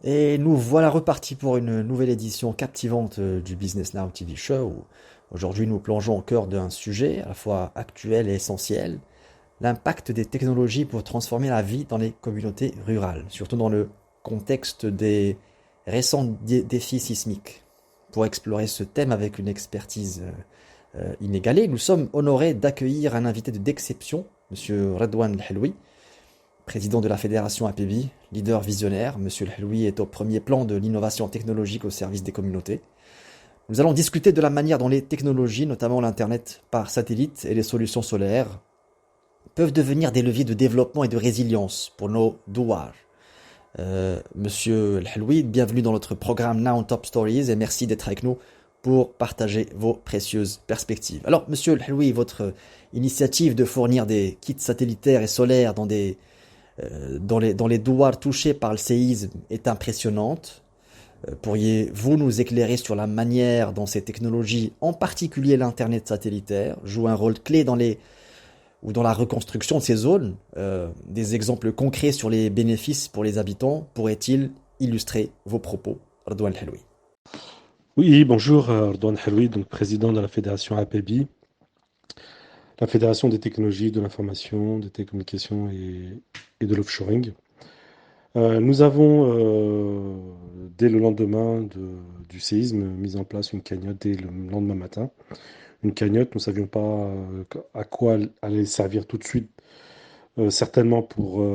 Et nous voilà repartis pour une nouvelle édition captivante du Business Now TV Show. Aujourd'hui, nous plongeons au cœur d'un sujet à la fois actuel et essentiel, l'impact des technologies pour transformer la vie dans les communautés rurales, surtout dans le contexte des récents défis sismiques. Pour explorer ce thème avec une expertise inégalée, nous sommes honorés d'accueillir un invité d'exception, Monsieur Redouane El président de la fédération APB, leader visionnaire. Monsieur El est au premier plan de l'innovation technologique au service des communautés. Nous allons discuter de la manière dont les technologies, notamment l'Internet par satellite et les solutions solaires, peuvent devenir des leviers de développement et de résilience pour nos douars. Monsieur El bienvenue dans notre programme Now on Top Stories et merci d'être avec nous pour partager vos précieuses perspectives. Alors, Monsieur El votre initiative de fournir des kits satellitaires et solaires dans les douars touchés par le séisme est impressionnante. Pourriez-vous nous éclairer sur la manière dont ces technologies, en particulier l'Internet satellitaire, jouent un rôle clé dans la reconstruction de ces zones? Des exemples concrets sur les bénéfices pour les habitants pourraient-ils illustrer vos propos? Redouane El. Oui, bonjour, Ardouane Helwi, donc président de la fédération APB, la fédération des technologies de l'information, des télécommunications et de l'offshoring. Nous avons, dès le lendemain du séisme, mis en place une cagnotte dès le lendemain matin. Une cagnotte, nous ne savions pas à quoi elle allait servir tout de suite, certainement pour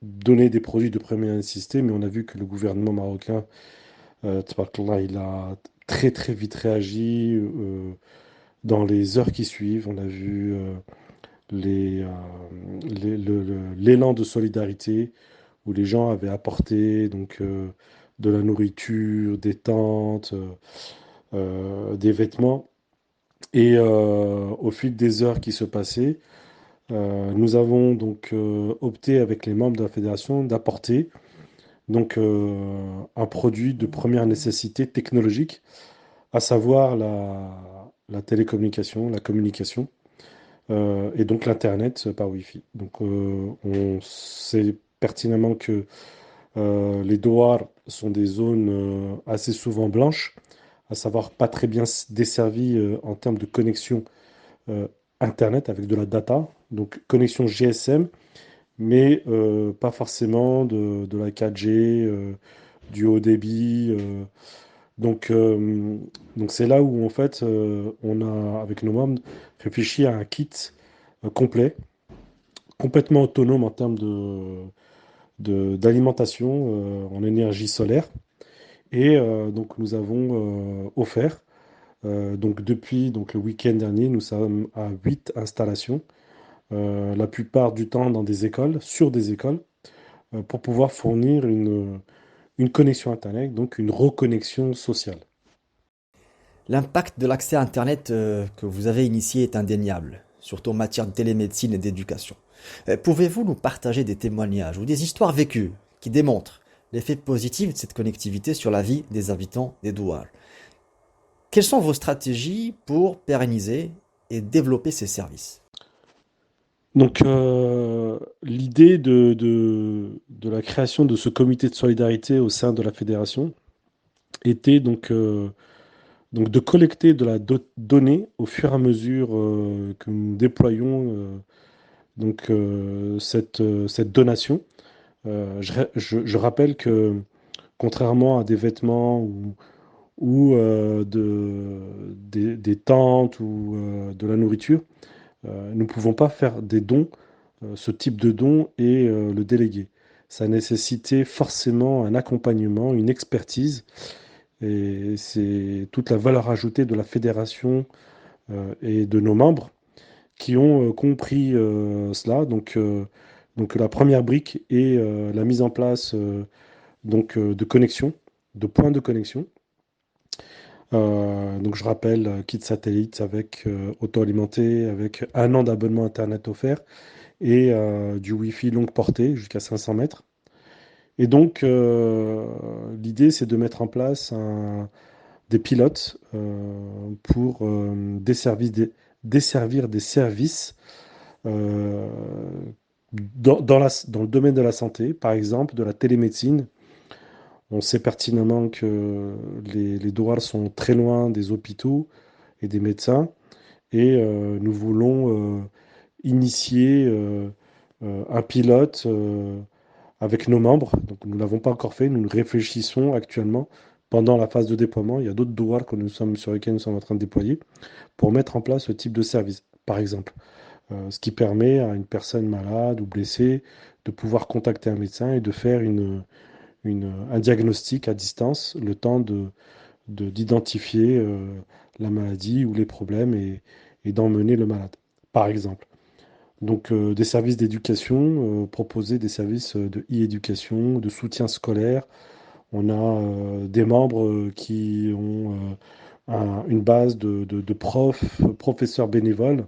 donner des produits de première nécessité, mais on a vu que le gouvernement marocain, tabarakallah, il a très très vite réagi. Dans les heures qui suivent, on a vu les, l'élan de solidarité où les gens avaient apporté donc, de la nourriture, des tentes, des vêtements. Et au fil des heures qui se passaient, nous avons donc opté avec les membres de la fédération d'apporter donc un produit de première nécessité technologique, à savoir la télécommunication, la communication. Et donc l'Internet par Wi-Fi. Donc on sait pertinemment que les douars sont des zones assez souvent blanches, à savoir pas très bien desservies en termes de connexion euh, Internet avec de la data, donc connexion GSM, mais pas forcément de la 4G, du haut débit. Donc c'est là où en fait on a avec nos membres réfléchi à un kit complet, complètement autonome en termes d'alimentation en énergie solaire. Et donc nous avons offert, donc depuis donc, le week-end dernier, nous sommes à 8 installations, la plupart du temps dans des écoles, sur des écoles, pour pouvoir fournir une connexion Internet, donc une reconnexion sociale. L'impact de l'accès à Internet que vous avez initié est indéniable, surtout en matière de télémédecine et d'éducation. Pouvez-vous nous partager des témoignages ou des histoires vécues qui démontrent l'effet positif de cette connectivité sur la vie des habitants des douars? Quelles sont vos stratégies pour pérenniser et développer ces services? Donc, l'idée de la création de ce comité de solidarité au sein de la fédération était donc de collecter de la donnée au fur et à mesure que nous déployons cette donation. Je rappelle que contrairement à des vêtements ou des tentes ou de la nourriture, nous ne pouvons pas faire des dons, ce type de dons et le déléguer. Ça nécessitait forcément un accompagnement, une expertise, et c'est toute la valeur ajoutée de la fédération et de nos membres qui ont compris cela. Donc la première brique est la mise en place de connexion, de points de connexion. Donc je rappelle, kit satellite avec auto-alimenté, avec un an d'abonnement Internet offert et du Wi-Fi longue portée jusqu'à 500 mètres. Et donc l'idée c'est de mettre en place des pilotes pour desservir des services euh, dans le domaine de la santé, par exemple de la télémédecine On sait pertinemment que les douars sont très loin des hôpitaux et des médecins, et nous voulons initier un pilote avec nos membres. Donc, nous ne l'avons pas encore fait, nous réfléchissons actuellement pendant la phase de déploiement. Il y a d'autres douars sur lesquels nous sommes en train de déployer pour mettre en place ce type de service, par exemple. Ce qui permet à une personne malade ou blessée de pouvoir contacter un médecin et de faire un diagnostic à distance, le temps d'identifier la maladie ou les problèmes et d'emmener le malade, par exemple. Donc des services d'éducation, proposer des services de e-éducation, de soutien scolaire. On a des membres qui ont une base de professeurs bénévoles.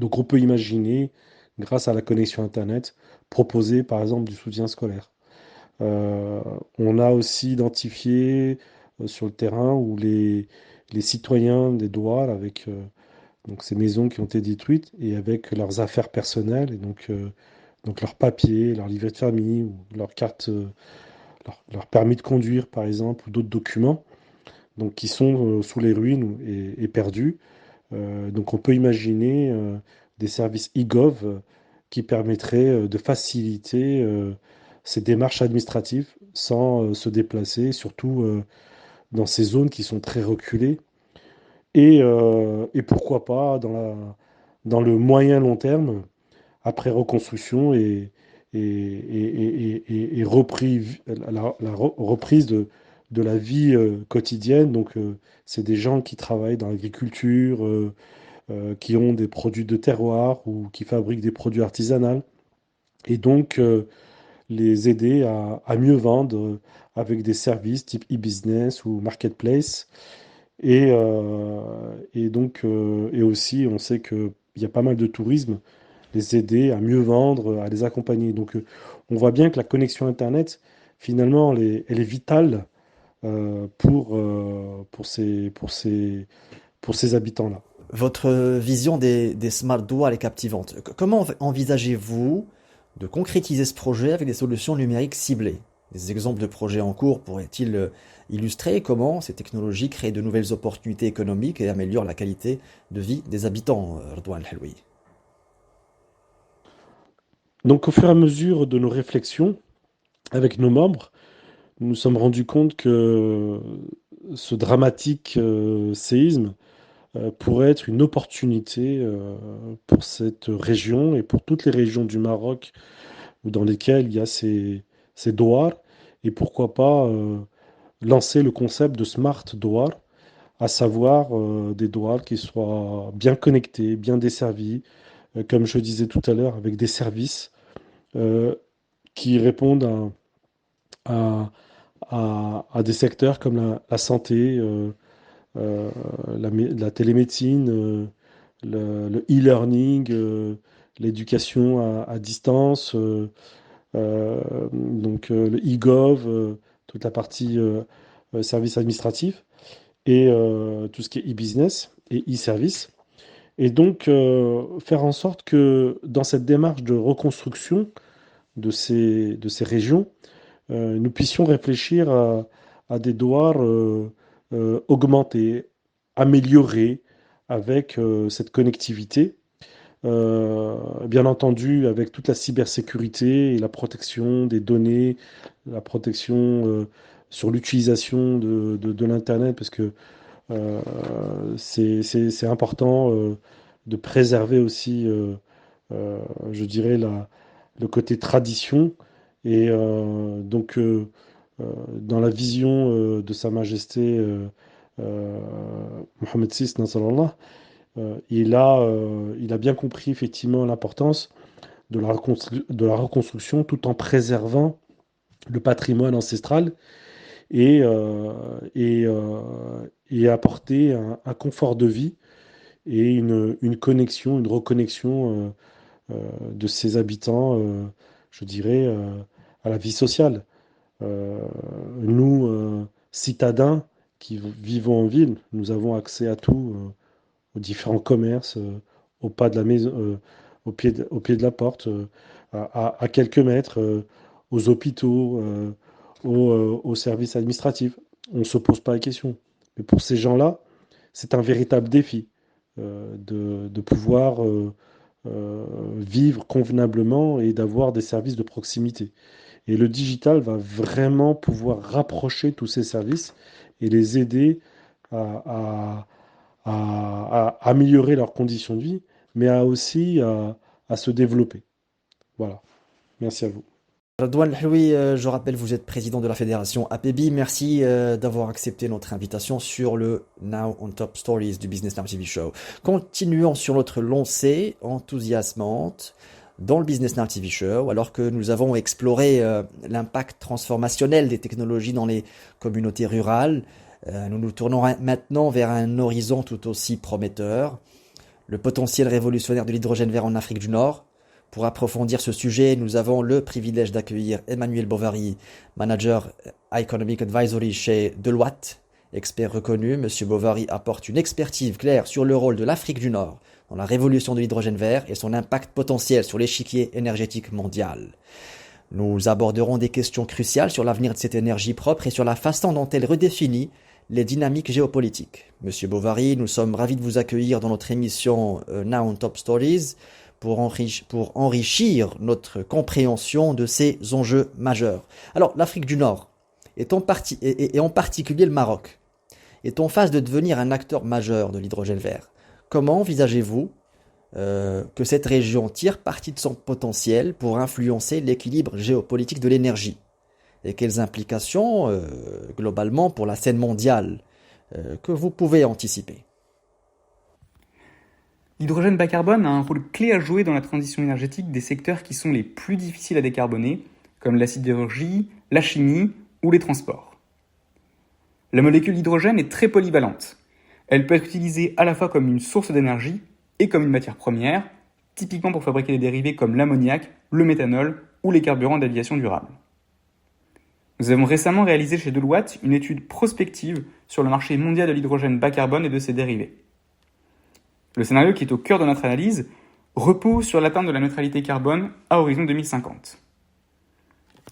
Donc on peut imaginer, grâce à la connexion Internet, proposer par exemple du soutien scolaire. Euh, on a aussi identifié sur le terrain où les citoyens des Douars, avec donc ces maisons qui ont été détruites, et avec leurs affaires personnelles, et donc leurs papiers, leur livret de famille, ou leur carte, leur permis de conduire par exemple, ou d'autres documents, donc qui sont sous les ruines et perdus. Donc on peut imaginer des services e-gov qui permettraient de faciliter ces démarches administratives sans se déplacer, surtout dans ces zones qui sont très reculées. Et pourquoi pas dans le moyen long terme, après reconstruction et reprise de la vie quotidienne. Donc c'est des gens qui travaillent dans l'agriculture, qui ont des produits de terroir ou qui fabriquent des produits artisanaux, et donc les aider à mieux vendre avec des services type e-business ou marketplace. Et aussi, on sait qu'il y a pas mal de tourisme, les aider à mieux vendre, à les accompagner. Donc on voit bien que la connexion Internet, finalement, elle est vitale pour ces habitants-là. Votre vision des smart douars est captivante. Comment envisagez-vous de concrétiser ce projet avec des solutions numériques ciblées? Des exemples de projets en cours pourraient-ils illustrer comment ces technologies créent de nouvelles opportunités économiques et améliorent la qualité de vie des habitants, Redouane El Helloui? Donc au fur et à mesure de nos réflexions avec nos membres, nous nous sommes rendus compte que ce dramatique séisme pourrait être une opportunité pour cette région et pour toutes les régions du Maroc dans lesquelles il y a ces douars, et pourquoi pas lancer le concept de smart douar, à savoir des douars qui soient bien connectés, bien desservis, comme je disais tout à l'heure, avec des services euh, qui répondent à, à des secteurs comme la santé, euh, la télémédecine, le e-learning, l'éducation à distance, le e-gov, toute la partie service administratif, et tout ce qui est e-business et e-service. Et donc, faire en sorte que dans cette démarche de reconstruction de ces régions, nous puissions réfléchir à des douars augmentés, améliorés, avec cette connectivité. Bien entendu, avec toute la cybersécurité et la protection des données, la protection sur l'utilisation de l'Internet, parce que euh, c'est important de préserver aussi, euh, je dirais, le côté tradition. Et dans la vision de Sa Majesté euh, Mohamed VI, Nasrallah, il a bien compris effectivement l'importance de la reconstruction tout en préservant le patrimoine ancestral et, euh, et apporter un confort de vie et une connexion, une reconnexion de ses habitants, je dirais, à la vie sociale. Euh, Nous, citadins qui vivons en ville, nous avons accès à tout, aux différents commerces, au pas de la maison, au pied de la porte, à quelques mètres, aux hôpitaux, aux services administratifs. On ne se pose pas la question. Mais pour ces gens-là, c'est un véritable défi de pouvoir vivre convenablement et d'avoir des services de proximité. Et le digital va vraiment pouvoir rapprocher tous ces services et les aider à, à améliorer leurs conditions de vie, mais aussi à se développer. Voilà. Merci à vous. Redouane Lhoui, je rappelle, vous êtes président de la fédération APB. Merci d'avoir accepté notre invitation sur le Now on Top Stories du Business Now TV Show. Continuons sur notre lancée enthousiasmante dans le Business Now TV Show, alors que nous avons exploré l'impact transformationnel des technologies dans les communautés rurales. Nous nous tournons maintenant vers un horizon tout aussi prometteur, le potentiel révolutionnaire de l'hydrogène vert en Afrique du Nord. Pour approfondir ce sujet, nous avons le privilège d'accueillir Emmanuel Bovary, manager Economic Advisory chez Deloitte. Expert reconnu, Monsieur Bovary apporte une expertise claire sur le rôle de l'Afrique du Nord dans la révolution de l'hydrogène vert et son impact potentiel sur l'échiquier énergétique mondial. Nous aborderons des questions cruciales sur l'avenir de cette énergie propre et sur la façon dont elle redéfinit les dynamiques géopolitiques. Monsieur Bovary, nous sommes ravis de vous accueillir dans notre émission Now on Top Stories pour enrichir notre compréhension de ces enjeux majeurs. Alors, l'Afrique du Nord, et en particulier le Maroc, est en phase de devenir un acteur majeur de l'hydrogène vert. Comment envisagez-vous que cette région tire parti de son potentiel pour influencer l'équilibre géopolitique de l'énergie? Et quelles implications, globalement, pour la scène mondiale, que vous pouvez anticiper? L'hydrogène bas carbone a un rôle clé à jouer dans la transition énergétique des secteurs qui sont les plus difficiles à décarboner, comme la sidérurgie, la chimie ou les transports. La molécule d'hydrogène est très polyvalente. Elle peut être utilisée à la fois comme une source d'énergie et comme une matière première, typiquement pour fabriquer des dérivés comme l'ammoniac, le méthanol ou les carburants d'aviation durable. Nous avons récemment réalisé chez Deloitte une étude prospective sur le marché mondial de l'hydrogène bas carbone et de ses dérivés. Le scénario qui est au cœur de notre analyse repose sur l'atteinte de la neutralité carbone à horizon 2050.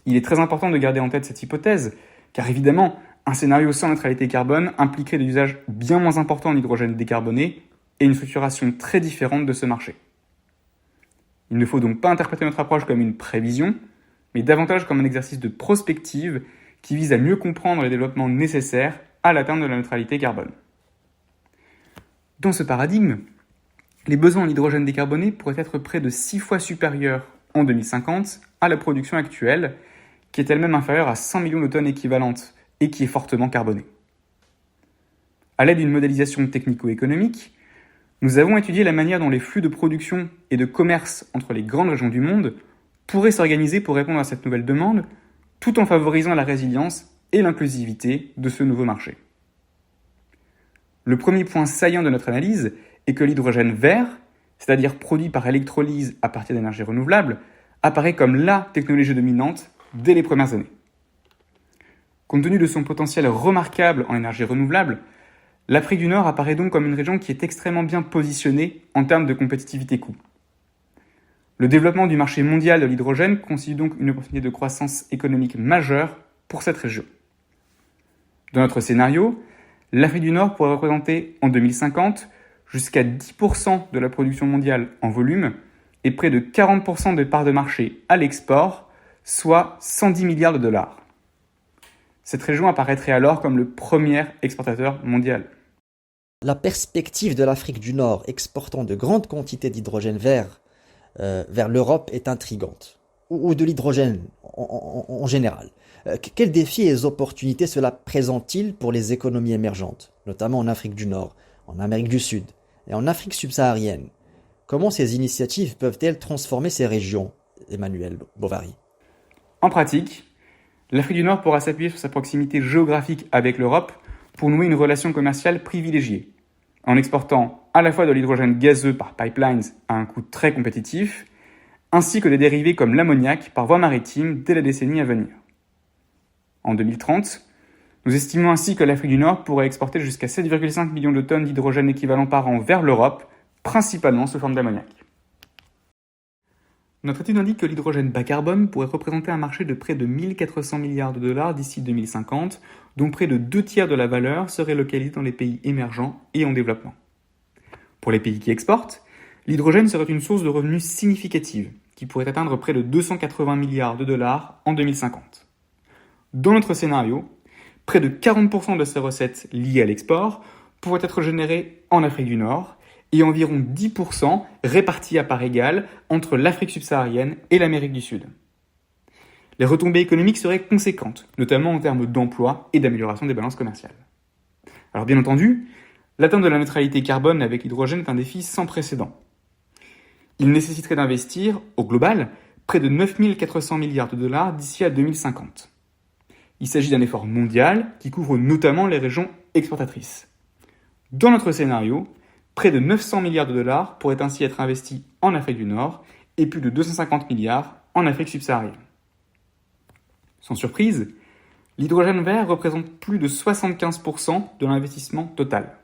Il est très important de garder en tête cette hypothèse, car évidemment, un scénario sans neutralité carbone impliquerait des usages bien moins importants en hydrogène décarboné et une structuration très différente de ce marché. Il ne faut donc pas interpréter notre approche comme une prévision, mais davantage comme un exercice de prospective qui vise à mieux comprendre les développements nécessaires à l'atteinte de la neutralité carbone. Dans ce paradigme, les besoins en hydrogène décarboné pourraient être près de 6 fois supérieurs en 2050 à la production actuelle, qui est elle-même inférieure à 100 millions de tonnes équivalentes et qui est fortement carbonée. À l'aide d'une modélisation technico-économique, nous avons étudié la manière dont les flux de production et de commerce entre les grandes régions du monde pourraient s'organiser pour répondre à cette nouvelle demande, tout en favorisant la résilience et l'inclusivité de ce nouveau marché. Le premier point saillant de notre analyse est que l'hydrogène vert, c'est-à-dire produit par électrolyse à partir d'énergies renouvelables, apparaît comme la technologie dominante dès les premières années. Compte tenu de son potentiel remarquable en énergie renouvelable, l'Afrique du Nord apparaît donc comme une région qui est extrêmement bien positionnée en termes de compétitivité coût. Le développement du marché mondial de l'hydrogène constitue donc une opportunité de croissance économique majeure pour cette région. Dans notre scénario, l'Afrique du Nord pourrait représenter en 2050 jusqu'à 10% de la production mondiale en volume et près de 40% des parts de marché à l'export, soit 110 milliards de dollars. Cette région apparaîtrait alors comme le premier exportateur mondial. La perspective de l'Afrique du Nord exportant de grandes quantités d'hydrogène vert vers l'Europe est intrigante, ou de l'hydrogène en général. Quels défis et opportunités cela présente-t-il pour les économies émergentes, notamment en Afrique du Nord, en Amérique du Sud et en Afrique subsaharienne? Comment ces initiatives peuvent-elles transformer ces régions, Emmanuel Bovary? En pratique, l'Afrique du Nord pourra s'appuyer sur sa proximité géographique avec l'Europe pour nouer une relation commerciale privilégiée, en exportant à la fois de l'hydrogène gazeux par pipelines à un coût très compétitif, ainsi que des dérivés comme l'ammoniac par voie maritime dès la décennie à venir. En 2030, nous estimons ainsi que l'Afrique du Nord pourrait exporter jusqu'à 7,5 millions de tonnes d'hydrogène équivalent par an vers l'Europe, principalement sous forme d'ammoniac. Notre étude indique que l'hydrogène bas carbone pourrait représenter un marché de près de 1400 milliards de dollars d'ici 2050, dont près de 2 tiers de la valeur serait localisée dans les pays émergents et en développement. Pour les pays qui exportent, l'hydrogène serait une source de revenus significative, qui pourrait atteindre près de 280 milliards de dollars en 2050. Dans notre scénario, près de 40% de ces recettes liées à l'export pourraient être générées en Afrique du Nord et environ 10% répartis à part égale entre l'Afrique subsaharienne et l'Amérique du Sud. Les retombées économiques seraient conséquentes, notamment en termes d'emploi et d'amélioration des balances commerciales. Alors bien entendu, l'atteinte de la neutralité carbone avec l'hydrogène est un défi sans précédent. Il nécessiterait d'investir, au global, près de 9400 milliards de dollars d'ici à 2050. Il s'agit d'un effort mondial qui couvre notamment les régions exportatrices. Dans notre scénario, près de 900 milliards de dollars pourraient ainsi être investis en Afrique du Nord et plus de 250 milliards en Afrique subsaharienne. Sans surprise, l'hydrogène vert représente plus de 75% de l'investissement total.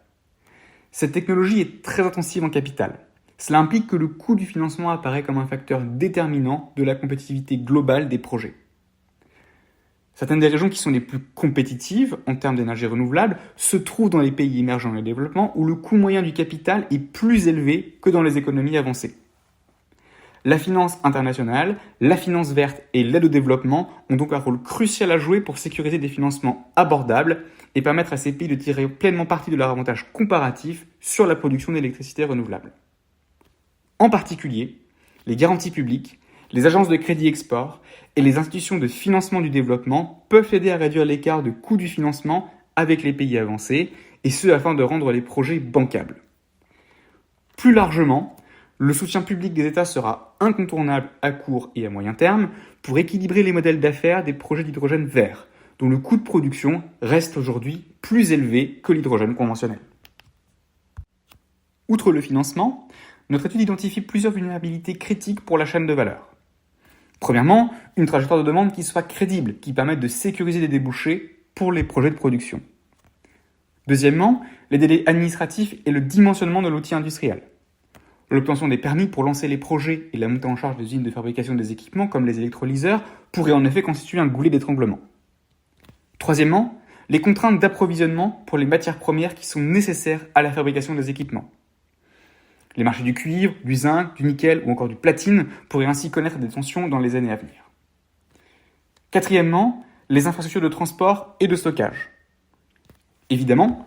Cette technologie est très intensive en capital. Cela implique que le coût du financement apparaît comme un facteur déterminant de la compétitivité globale des projets. Certaines des régions qui sont les plus compétitives en termes d'énergie renouvelable se trouvent dans les pays émergents et en développement où le coût moyen du capital est plus élevé que dans les économies avancées. La finance internationale, la finance verte et l'aide au développement ont donc un rôle crucial à jouer pour sécuriser des financements abordables et permettre à ces pays de tirer pleinement parti de leur avantage comparatif sur la production d'électricité renouvelable. En particulier, les garanties publiques, les agences de crédit export et les institutions de financement du développement peuvent aider à réduire l'écart de coût du financement avec les pays avancés, et ce afin de rendre les projets bancables. Plus largement, le soutien public des États sera incontournable à court et à moyen terme pour équilibrer les modèles d'affaires des projets d'hydrogène vert, dont le coût de production reste aujourd'hui plus élevé que l'hydrogène conventionnel. Outre le financement, notre étude identifie plusieurs vulnérabilités critiques pour la chaîne de valeur. Premièrement, une trajectoire de demande qui soit crédible, qui permette de sécuriser des débouchés pour les projets de production. Deuxièmement, les délais administratifs et le dimensionnement de l'outil industriel. L'obtention des permis pour lancer les projets et la montée en charge des usines de fabrication des équipements comme les électrolyseurs pourrait en effet constituer un goulet d'étranglement. Troisièmement, les contraintes d'approvisionnement pour les matières premières qui sont nécessaires à la fabrication des équipements. Les marchés du cuivre, du zinc, du nickel ou encore du platine pourraient ainsi connaître des tensions dans les années à venir. Quatrièmement, les infrastructures de transport et de stockage. Évidemment,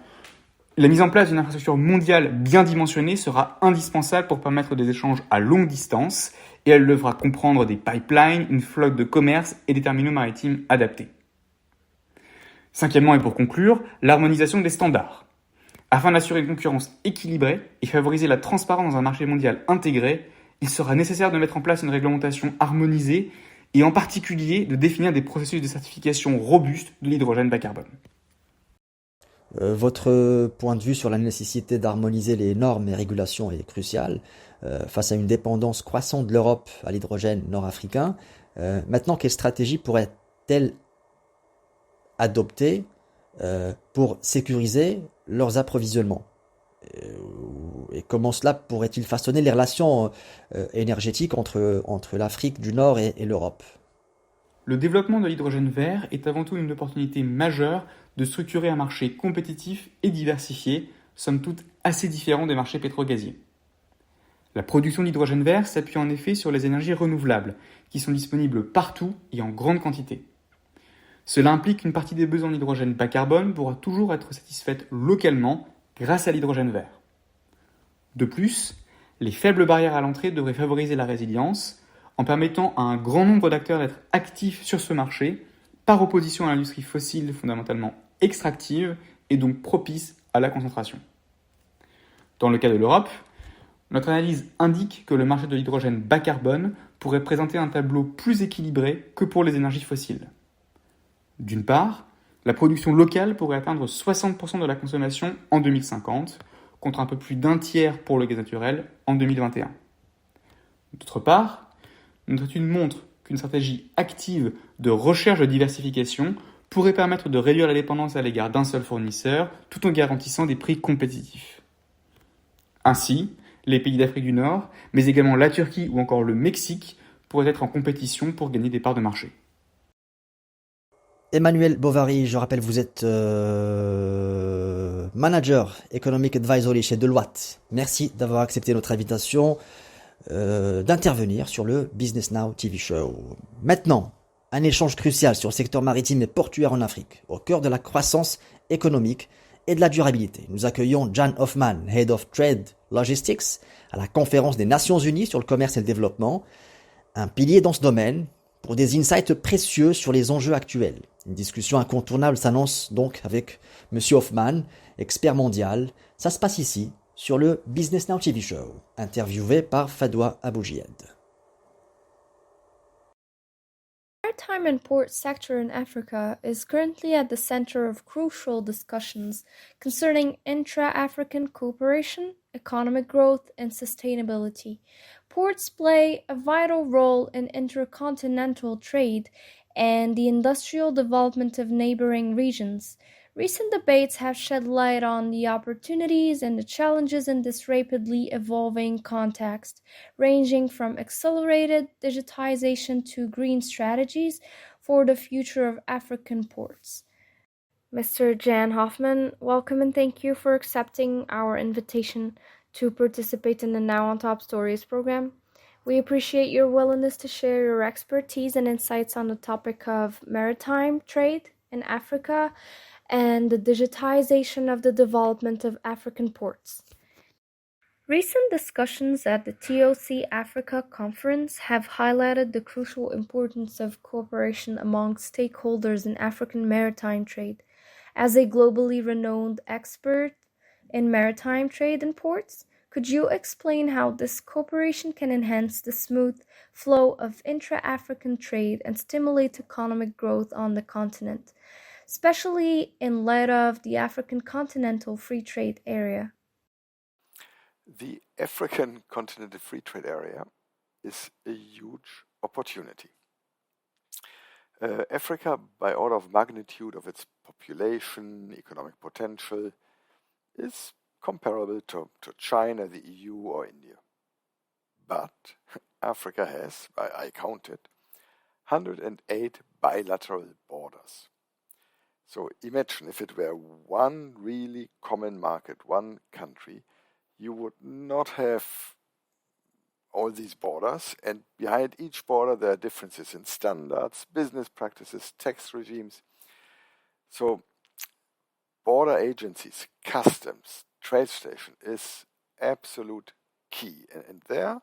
la mise en place d'une infrastructure mondiale bien dimensionnée sera indispensable pour permettre des échanges à longue distance et elle devra comprendre des pipelines, une flotte de commerce et des terminaux maritimes adaptés. Cinquièmement et pour conclure, l'harmonisation des standards. Afin d'assurer une concurrence équilibrée et favoriser la transparence dans un marché mondial intégré, il sera nécessaire de mettre en place une réglementation harmonisée et en particulier de définir des processus de certification robustes de l'hydrogène bas carbone. Votre point de vue sur la nécessité d'harmoniser les normes et régulations est crucial face à une dépendance croissante de l'Europe à l'hydrogène nord-africain. Maintenant, quelle stratégie pourrait-elle adopter pour sécuriser leurs approvisionnements? Et comment cela pourrait-il façonner les relations énergétiques entre l'Afrique du Nord et l'Europe? Le développement de l'hydrogène vert est avant tout une opportunité majeure de structurer un marché compétitif et diversifié, somme toute assez différent des marchés pétro-gaziers. La production d'hydrogène vert s'appuie en effet sur les énergies renouvelables, qui sont disponibles partout et en grande quantité. Cela implique qu'une partie des besoins en hydrogène bas carbone pourra toujours être satisfaite localement grâce à l'hydrogène vert. De plus, les faibles barrières à l'entrée devraient favoriser la résilience en permettant à un grand nombre d'acteurs d'être actifs sur ce marché, par opposition à l'industrie fossile fondamentalement extractive et donc propice à la concentration. Dans le cas de l'Europe, notre analyse indique que le marché de l'hydrogène bas carbone pourrait présenter un tableau plus équilibré que pour les énergies fossiles. D'une part, la production locale pourrait atteindre 60% de la consommation en 2050, contre un peu plus d'un tiers pour le gaz naturel en 2021. D'autre part, notre étude montre qu'une stratégie active de recherche de diversification pourrait permettre de réduire la dépendance à l'égard d'un seul fournisseur, tout en garantissant des prix compétitifs. Ainsi, les pays d'Afrique du Nord, mais également la Turquie ou encore le Mexique, pourraient être en compétition pour gagner des parts de marché. Emmanuel Bovary, je rappelle, vous êtes manager Economic Advisory chez Deloitte. Merci d'avoir accepté notre invitation d'intervenir sur le Business Now TV Show. Maintenant, un échange crucial sur le secteur maritime et portuaire en Afrique, au cœur de la croissance économique et de la durabilité. Nous accueillons Jan Hoffman, Head of Trade Logistics, à la conférence des Nations Unies sur le commerce et le développement, un pilier dans ce domaine pour des insights précieux sur les enjeux actuels. Une discussion incontournable s'annonce donc avec Monsieur Hoffman, expert mondial. Ça se passe ici, sur le Business Now TV Show, interviewé par Fadwa Aboujiyed. Maritime and port sector in Africa is currently at the center of crucial discussions concerning intra-African cooperation, economic growth, and sustainability. Ports play a vital role in intercontinental trade and the industrial development of neighboring regions. Recent debates have shed light on the opportunities and the challenges in this rapidly evolving context, ranging from accelerated digitization to green strategies for the future of African ports. Mr. Jan Hoffman, welcome and thank you for accepting our invitation to participate in the Now on Top Stories program. We appreciate your willingness to share your expertise and insights on the topic of maritime trade in Africa and the digitization of the development of African ports. Recent discussions at the TOC Africa conference have highlighted the crucial importance of cooperation among stakeholders in African maritime trade. As a globally renowned expert in maritime trade and ports, could you explain how this cooperation can enhance the smooth flow of intra-African trade and stimulate economic growth on the continent, especially in light of the African Continental Free Trade Area? The African Continental Free Trade Area is a huge opportunity. Africa, by order of magnitude of its population, economic potential, is comparable to China, the EU, or India. But Africa has, I counted, 108 bilateral borders. So imagine if it were one really common market, one country, you would not have all these borders, and behind each border there are differences in standards, business practices, tax regimes. So border agencies, customs, trade station is absolute key. And there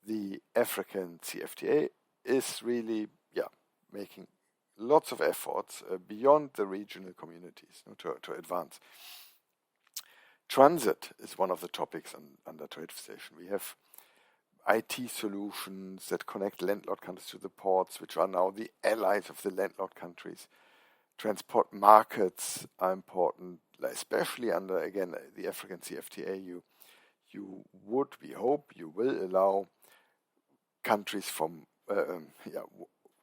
the African CFTA is really making lots of efforts beyond the regional communities to advance. Transit is one of the topics under trade station. We have IT solutions that connect landlocked countries to the ports, which are now the allies of the landlocked countries. Transport markets are important, especially under, again, the African CFTA. We hope you will allow countries from,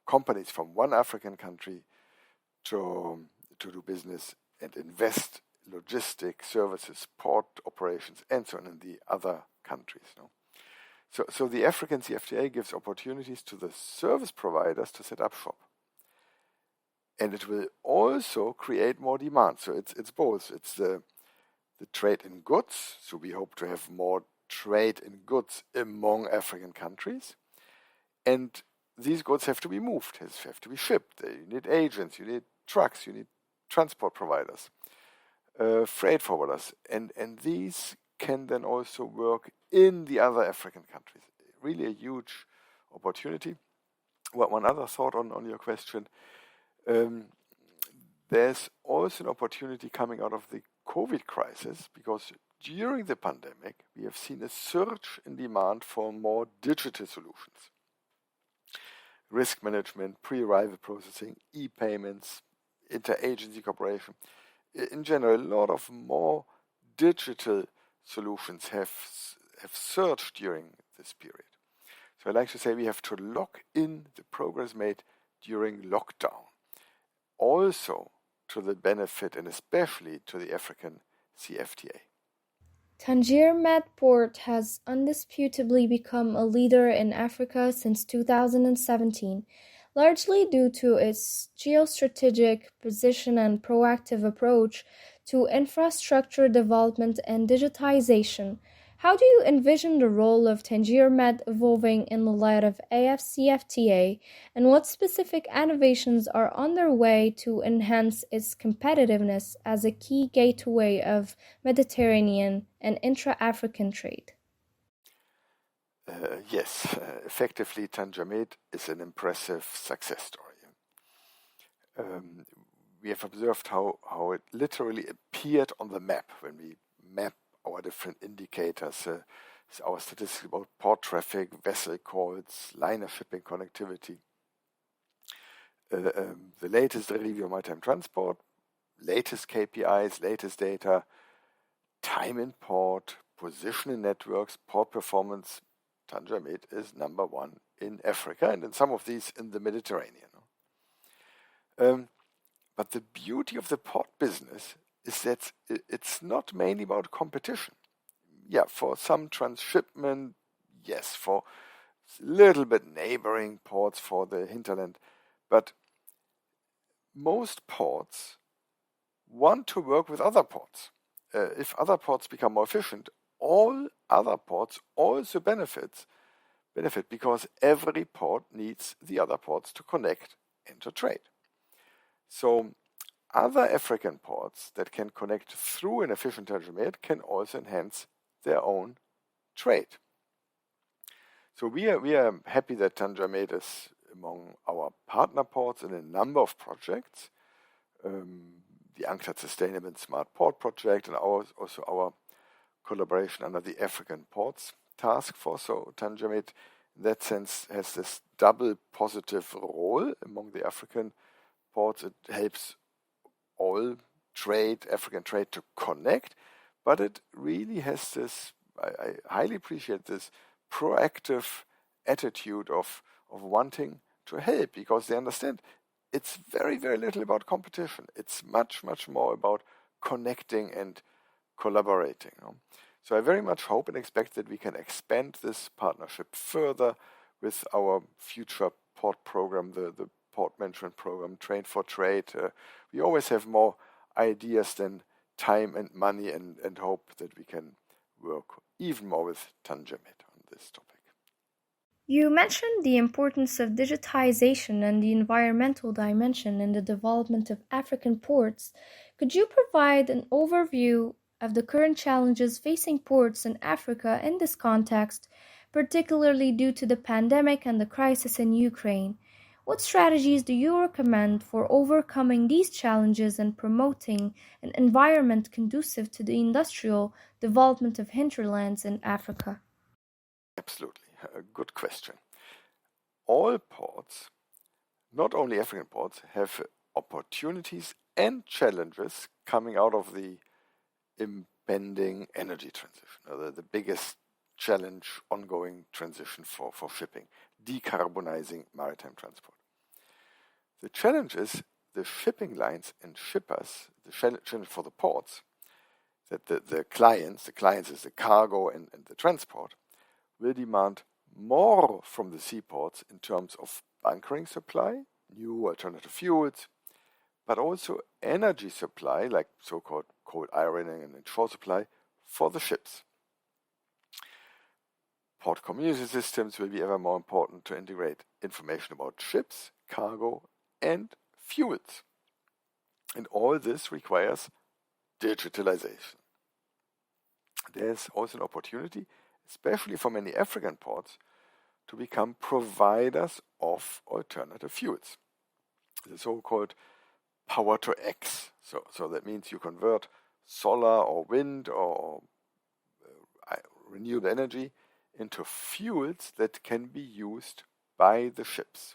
companies from one African country to do business and invest logistic services, port operations, and so on in the other countries. So the African CFTA gives opportunities to the service providers to set up shop. And it will also create more demand. So it's both. It's the trade in goods. So we hope to have more trade in goods among African countries. And these goods have to be moved, have to be shipped. You need agents, you need trucks, you need transport providers, freight forwarders. And these can then also work in the other African countries. Really a huge opportunity. One other thought on your question. There's also an opportunity coming out of the COVID crisis, because during the pandemic we have seen a surge in demand for more digital solutions. Risk management, pre-arrival processing, e-payments, inter-agency cooperation. In general, a lot of more digital solutions have surged during this period. So I like to say we have to lock in the progress made during lockdown, also to the benefit and especially to the African CFTA. Tangier Med Port has undisputably become a leader in Africa since 2017, largely due to its geostrategic position and proactive approach to infrastructure development and digitization. How do you envision the role of Tangier Med evolving in the light of AFCFTA, and what specific innovations are underway to enhance its competitiveness as a key gateway of Mediterranean and intra-African trade? Yes, effectively, Tangier Med is an impressive success story. We have observed how it literally appeared on the map when we map our different indicators, our statistics about port traffic, vessel calls, liner shipping connectivity. The latest review of maritime transport, latest KPIs, latest data, time in port, position in networks, port performance. Tangier Med is number one in Africa and in some of these in the Mediterranean. But the beauty of the port business is that it's not mainly about competition. Yeah, for some transshipment, yes, for a little bit neighboring ports for the hinterland, but most ports want to work with other ports. If other ports become more efficient, all other ports also benefit because every port needs the other ports to connect and to trade. So other African ports that can connect through an efficient Tangier Med can also enhance their own trade. So we are happy that Tangier Med is among our partner ports in a number of projects. The UNCTAD Sustainable and Smart Port Project and also our collaboration under the African Ports Task Force. So Tangier Med, in that sense, has this double positive role among the African ports. It helps all trade, African trade, to connect, but it really has this, I highly appreciate this proactive attitude of wanting to help, because they understand it's very, very little about competition. It's much, much more about connecting and collaborating. So I very much hope and expect that we can expand this partnership further with our future port program, the port management program, Train for Trade. We always have more ideas than time and money, and hope that we can work even more with Tangier Med on this topic. You mentioned the importance of digitization and the environmental dimension in the development of African ports. Could you provide an overview of the current challenges facing ports in Africa in this context, particularly due to the pandemic and the crisis in Ukraine? What strategies do you recommend for overcoming these challenges and promoting an environment conducive to the industrial development of hinterlands in Africa? Absolutely. A good question. All ports, not only African ports, have opportunities and challenges coming out of the impending energy transition, the biggest challenge, ongoing transition for shipping, decarbonizing maritime transport. The challenge is the shipping lines and shippers, the challenge for the ports, that the clients is the cargo and the transport, will demand more from the seaports in terms of bunkering supply, new alternative fuels, but also energy supply, like so-called cold ironing and shore supply for the ships. Port community systems will be ever more important to integrate information about ships, cargo, and fuels. And all this requires digitalization. There's also an opportunity, especially for many African ports, to become providers of alternative fuels, the so-called power to X. So that means you convert solar or wind or renewable energy into fuels that can be used by the ships.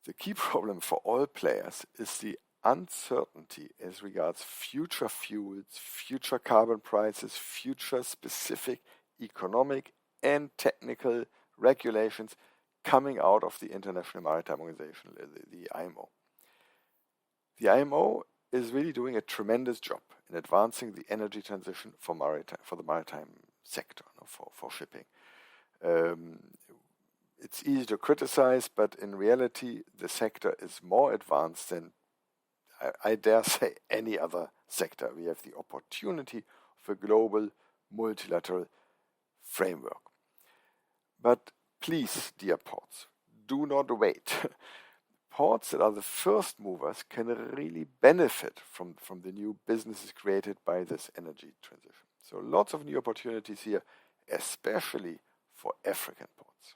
The key problem for all players is the uncertainty as regards future fuels, future carbon prices, future specific economic and technical regulations coming out of the International Maritime Organization, the IMO. The IMO is really doing a tremendous job in advancing the energy transition for the maritime sector, for shipping. It's easy to criticize, but in reality, the sector is more advanced than I dare say any other sector. We have the opportunity of a global multilateral framework. But please, dear ports, do not wait. Ports that are the first movers can really benefit from the new businesses created by this energy transition. So lots of new opportunities here, especially for African ports.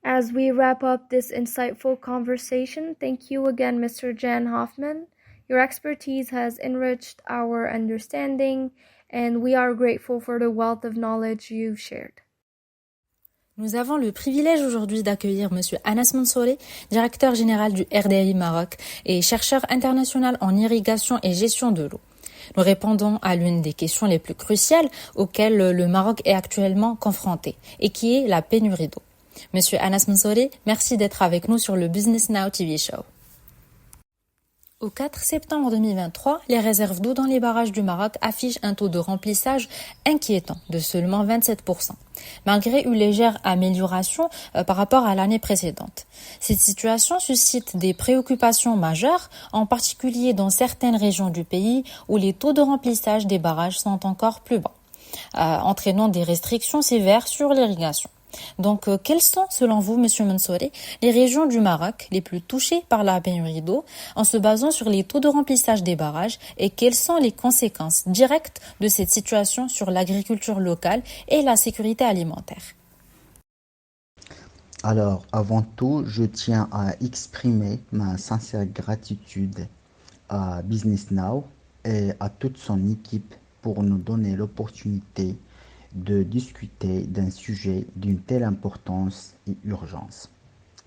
As we wrap up this insightful conversation, thank you again, Mr. Jan Hoffman. Your expertise has enriched our understanding, and we are grateful for the wealth of knowledge you've shared. Nous avons le privilège aujourd'hui d'accueillir Monsieur Anas Mansouri, directeur général du RDI Maroc et chercheur international en irrigation et gestion de l'eau. Nous répondons à l'une des questions les plus cruciales auxquelles le Maroc est actuellement confronté et qui est la pénurie d'eau. Monsieur Anas Mansouri, merci d'être avec nous sur le Business Now TV Show. Au 4 septembre 2023, les réserves d'eau dans les barrages du Maroc affichent un taux de remplissage inquiétant de seulement 27%, malgré une légère amélioration par rapport à l'année précédente. Cette situation suscite des préoccupations majeures, en particulier dans certaines régions du pays où les taux de remplissage des barrages sont encore plus bas, entraînant des restrictions sévères sur l'irrigation. Donc, quelles sont, selon vous, Monsieur Mansouri, les régions du Maroc les plus touchées par la pénurie d'eau en se basant sur les taux de remplissage des barrages et quelles sont les conséquences directes de cette situation sur l'agriculture locale et la sécurité alimentaire? Alors, avant tout, je tiens à exprimer ma sincère gratitude à Business Now et à toute son équipe pour nous donner l'opportunité de discuter d'un sujet d'une telle importance et urgence.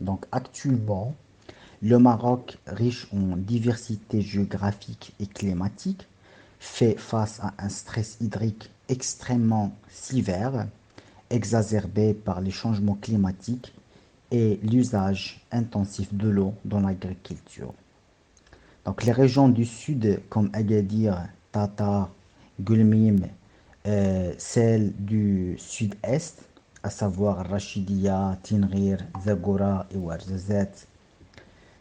Donc actuellement, le Maroc, riche en diversité géographique et climatique, fait face à un stress hydrique extrêmement sévère, exacerbé par les changements climatiques et l'usage intensif de l'eau dans l'agriculture. Donc les régions du sud comme Agadir, Tata, Gulmim, celles du sud-est, à savoir Rachidia, Tinrir, Zagora et Ouarzazate,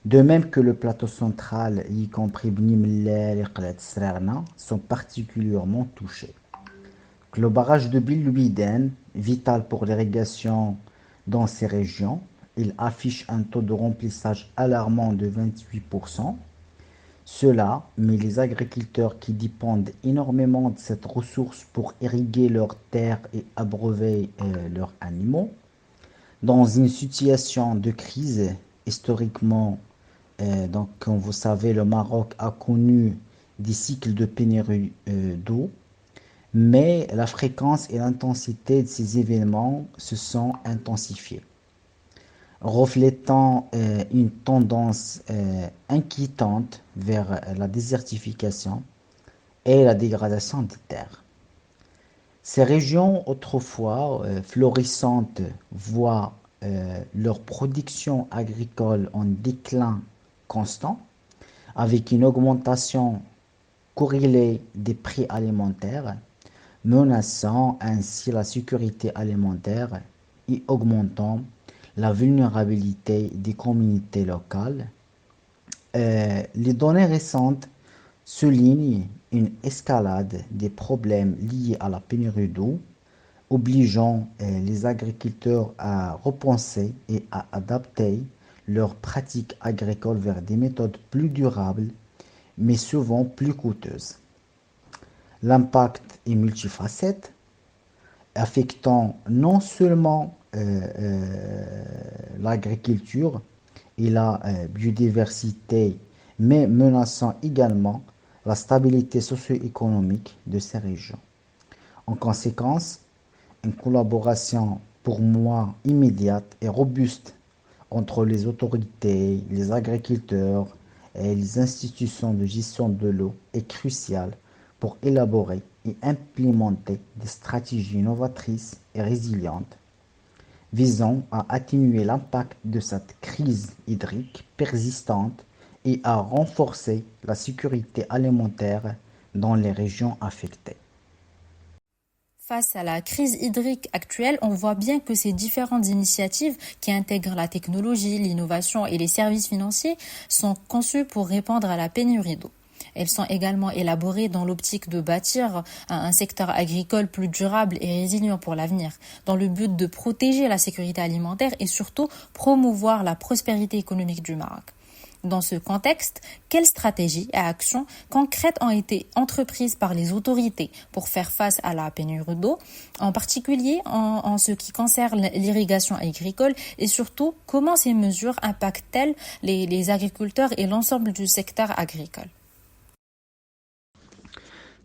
de même que le plateau central, y compris Bni Mellal et Qlet Srarna, sont particulièrement touchés. Le barrage de Bilouiden, vital pour l'irrigation dans ces régions, il affiche un taux de remplissage alarmant de 28%. Cela met les agriculteurs qui dépendent énormément de cette ressource pour irriguer leurs terres et abreuver leurs animaux dans une situation de crise. Historiquement, donc, comme vous savez, le Maroc a connu des cycles de pénurie d'eau, mais la fréquence et l'intensité de ces événements se sont intensifiées, reflétant une tendance inquiétante vers la désertification et la dégradation des terres. Ces régions autrefois florissantes voient leur production agricole en déclin constant, avec une augmentation corrélée des prix alimentaires, menaçant ainsi la sécurité alimentaire et augmentant la vulnérabilité des communautés locales. Les données récentes soulignent une escalade des problèmes liés à la pénurie d'eau, obligeant les agriculteurs à repenser et à adapter leurs pratiques agricoles vers des méthodes plus durables, mais souvent plus coûteuses. L'impact est multifacette, affectant non seulement l'agriculture et la biodiversité, mais menaçant également la stabilité socio-économique de ces régions. En conséquence, une collaboration pour moi immédiate et robuste entre les autorités, les agriculteurs et les institutions de gestion de l'eau est cruciale pour élaborer et implémenter des stratégies novatrices et résilientes visant à atténuer l'impact de cette crise hydrique persistante et à renforcer la sécurité alimentaire dans les régions affectées. Face à la crise hydrique actuelle, on voit bien que ces différentes initiatives qui intègrent la technologie, l'innovation et les services financiers sont conçues pour répondre à la pénurie d'eau. Elles sont également élaborées dans l'optique de bâtir un secteur agricole plus durable et résilient pour l'avenir, dans le but de protéger la sécurité alimentaire et surtout promouvoir la prospérité économique du Maroc. Dans ce contexte, quelles stratégies et actions concrètes ont été entreprises par les autorités pour faire face à la pénurie d'eau, en particulier en ce qui concerne l'irrigation agricole et surtout comment ces mesures impactent-elles les agriculteurs et l'ensemble du secteur agricole?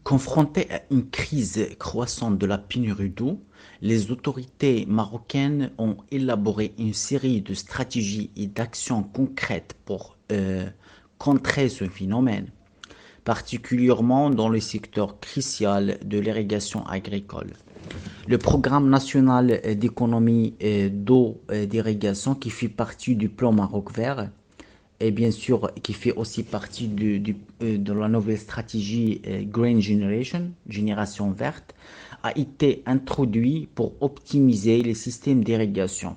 Confrontées à une crise croissante de la pénurie d'eau, les autorités marocaines ont élaboré une série de stratégies et d'actions concrètes pour contrer ce phénomène, particulièrement dans le secteur crucial de l'irrigation agricole. Le programme national d'économie d'eau d'irrigation qui fait partie du plan Maroc vert et bien sûr qui fait aussi partie de la nouvelle stratégie Green Generation, génération verte, a été introduit pour optimiser les systèmes d'irrigation,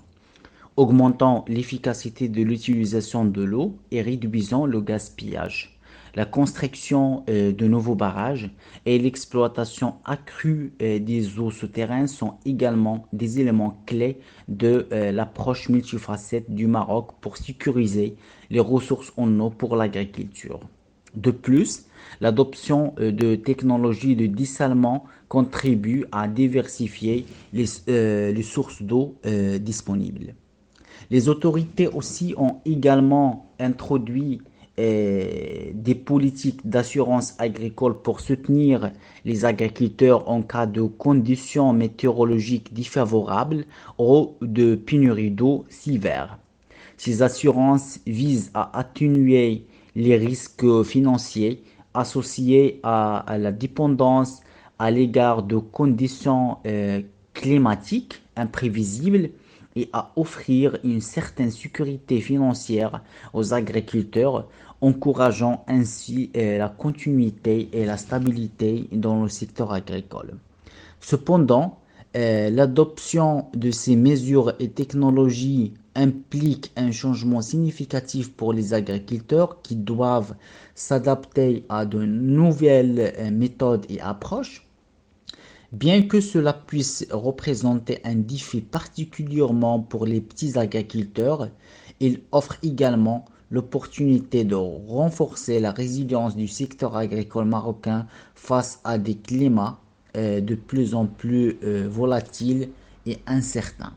augmentant l'efficacité de l'utilisation de l'eau et réduisant le gaspillage. La construction de nouveaux barrages et l'exploitation accrue des eaux souterraines sont également des éléments clés de l'approche multifacette du Maroc pour sécuriser les ressources en eau pour l'agriculture. De plus, l'adoption de technologies de dessalement contribue à diversifier les sources d'eau disponibles. Les autorités aussi ont également introduit des politiques d'assurance agricole pour soutenir les agriculteurs en cas de conditions météorologiques défavorables ou de pénurie d'eau sévère. Ces assurances visent à atténuer les risques financiers associés à la dépendance à l'égard de conditions climatiques imprévisibles et à offrir une certaine sécurité financière aux agriculteurs, encourageant ainsi la continuité et la stabilité dans le secteur agricole. Cependant, l'adoption de ces mesures et technologies implique un changement significatif pour les agriculteurs qui doivent s'adapter à de nouvelles méthodes et approches. Bien que cela puisse représenter un défi particulièrement pour les petits agriculteurs, il offre également l'opportunité de renforcer la résilience du secteur agricole marocain face à des climats de plus en plus volatiles et incertains.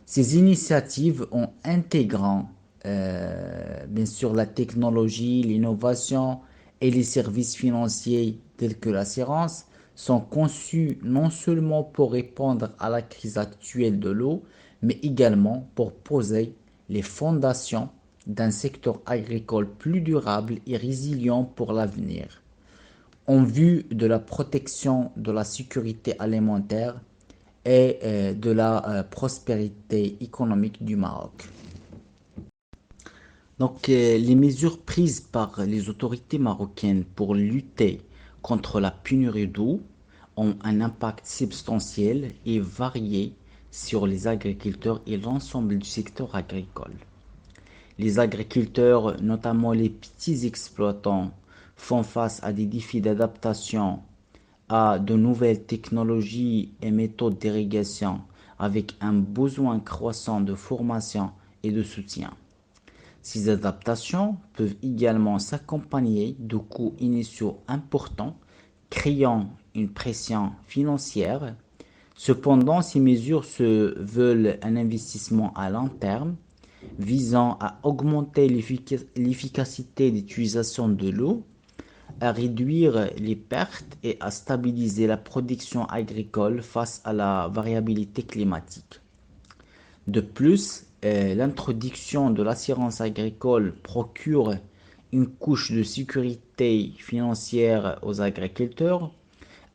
Ces initiatives en intégrant bien sûr la technologie, l'innovation et les services financiers tels que l'assurance sont conçus non seulement pour répondre à la crise actuelle de l'eau, mais également pour poser les fondations d'un secteur agricole plus durable et résilient pour l'avenir, en vue de la protection de la sécurité alimentaire et de la prospérité économique du Maroc. Donc, les mesures prises par les autorités marocaines pour lutter contre la pénurie d'eau ont un impact substantiel et varié sur les agriculteurs et l'ensemble du secteur agricole. Les agriculteurs, notamment les petits exploitants, font face à des défis d'adaptation à de nouvelles technologies et méthodes d'irrigation avec un besoin croissant de formation et de soutien. Ces adaptations peuvent également s'accompagner de coûts initiaux importants, créant une pression financière. Cependant, ces mesures se veulent un investissement à long terme, visant à augmenter l'efficacité d'utilisation de l'eau, à réduire les pertes et à stabiliser la production agricole face à la variabilité climatique. De plus, l'introduction de l'assurance agricole procure une couche de sécurité financière aux agriculteurs,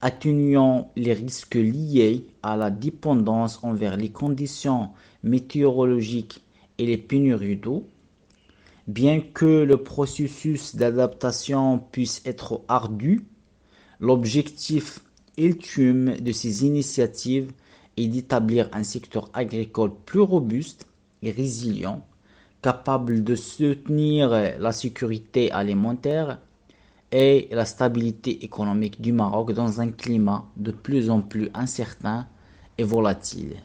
atténuant les risques liés à la dépendance envers les conditions météorologiques et les pénuries d'eau. Bien que le processus d'adaptation puisse être ardu, l'objectif ultime de ces initiatives est d'établir un secteur agricole plus robuste et résilient, capable de soutenir la sécurité alimentaire et la stabilité économique du Maroc dans un climat de plus en plus incertain et volatile.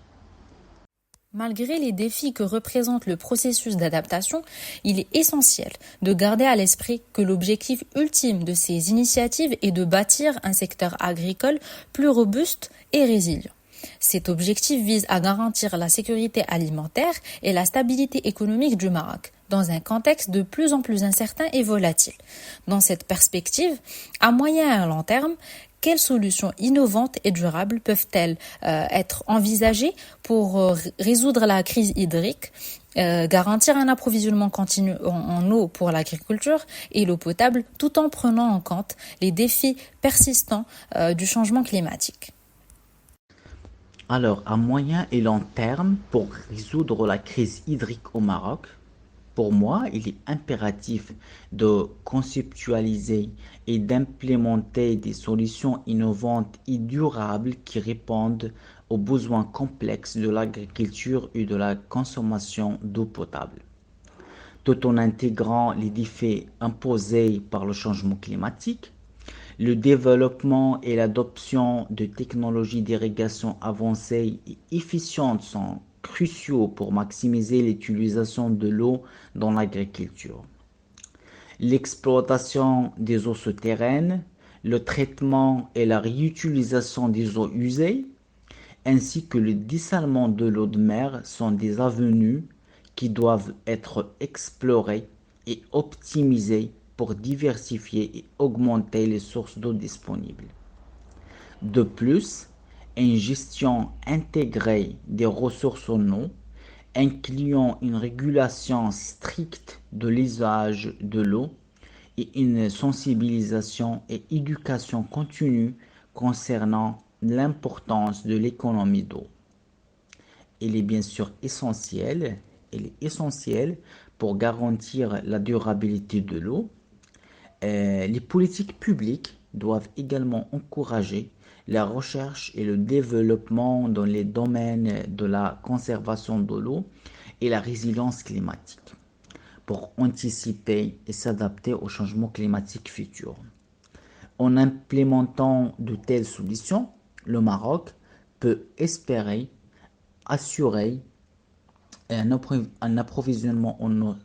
Malgré les défis que représente le processus d'adaptation, il est essentiel de garder à l'esprit que l'objectif ultime de ces initiatives est de bâtir un secteur agricole plus robuste et résilient. Cet objectif vise à garantir la sécurité alimentaire et la stabilité économique du Maroc, dans un contexte de plus en plus incertain et volatile. Dans cette perspective, à moyen et à long terme, quelles solutions innovantes et durables peuvent-elles être envisagées pour résoudre la crise hydrique, garantir un approvisionnement continu en eau pour l'agriculture et l'eau potable, tout en prenant en compte les défis persistants du changement climatique? Alors, à moyen et long terme, pour résoudre la crise hydrique au Maroc, pour moi, il est impératif de conceptualiser et d'implémenter des solutions innovantes et durables qui répondent aux besoins complexes de l'agriculture et de la consommation d'eau potable, tout en intégrant les défis imposés par le changement climatique. Le développement et l'adoption de technologies d'irrigation avancées et efficientes sont cruciaux pour maximiser l'utilisation de l'eau dans l'agriculture. L'exploitation des eaux souterraines, le traitement et la réutilisation des eaux usées, ainsi que le dessalement de l'eau de mer sont des avenues qui doivent être explorées et optimisées pour diversifier et augmenter les sources d'eau disponibles. De plus, une gestion intégrée des ressources en eau, incluant une régulation stricte de l'usage de l'eau et une sensibilisation et éducation continue concernant l'importance de l'économie d'eau. Elle est bien sûr essentielle pour garantir la durabilité de l'eau. Les politiques publiques doivent également encourager la recherche et le développement dans les domaines de la conservation de l'eau et la résilience climatique pour anticiper et s'adapter aux changements climatiques futurs. En implémentant de telles solutions, le Maroc peut espérer assurer un approvisionnement en eau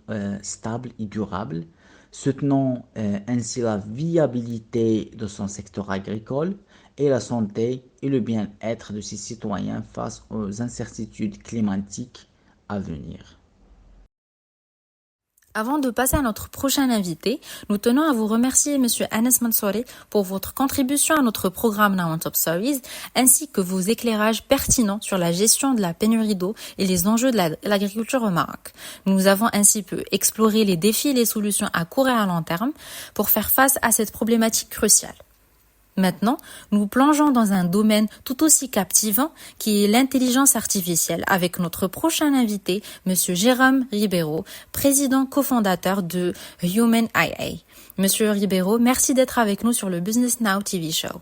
stable et durable, soutenant ainsi la viabilité de son secteur agricole et la santé et le bien-être de ses citoyens face aux incertitudes climatiques à venir. Avant de passer à notre prochain invité, nous tenons à vous remercier Monsieur Anas Mansouri pour votre contribution à notre programme Now on Top Stories, ainsi que vos éclairages pertinents sur la gestion de la pénurie d'eau et les enjeux de l'agriculture au Maroc. Nous avons ainsi pu explorer les défis et les solutions à court et à long terme pour faire face à cette problématique cruciale. Maintenant, nous plongeons dans un domaine tout aussi captivant qui est l'intelligence artificielle avec notre prochain invité, Monsieur Jérôme Ribeiro, président cofondateur de Human IA. Monsieur Ribeiro, merci d'être avec nous sur le Business Now TV Show.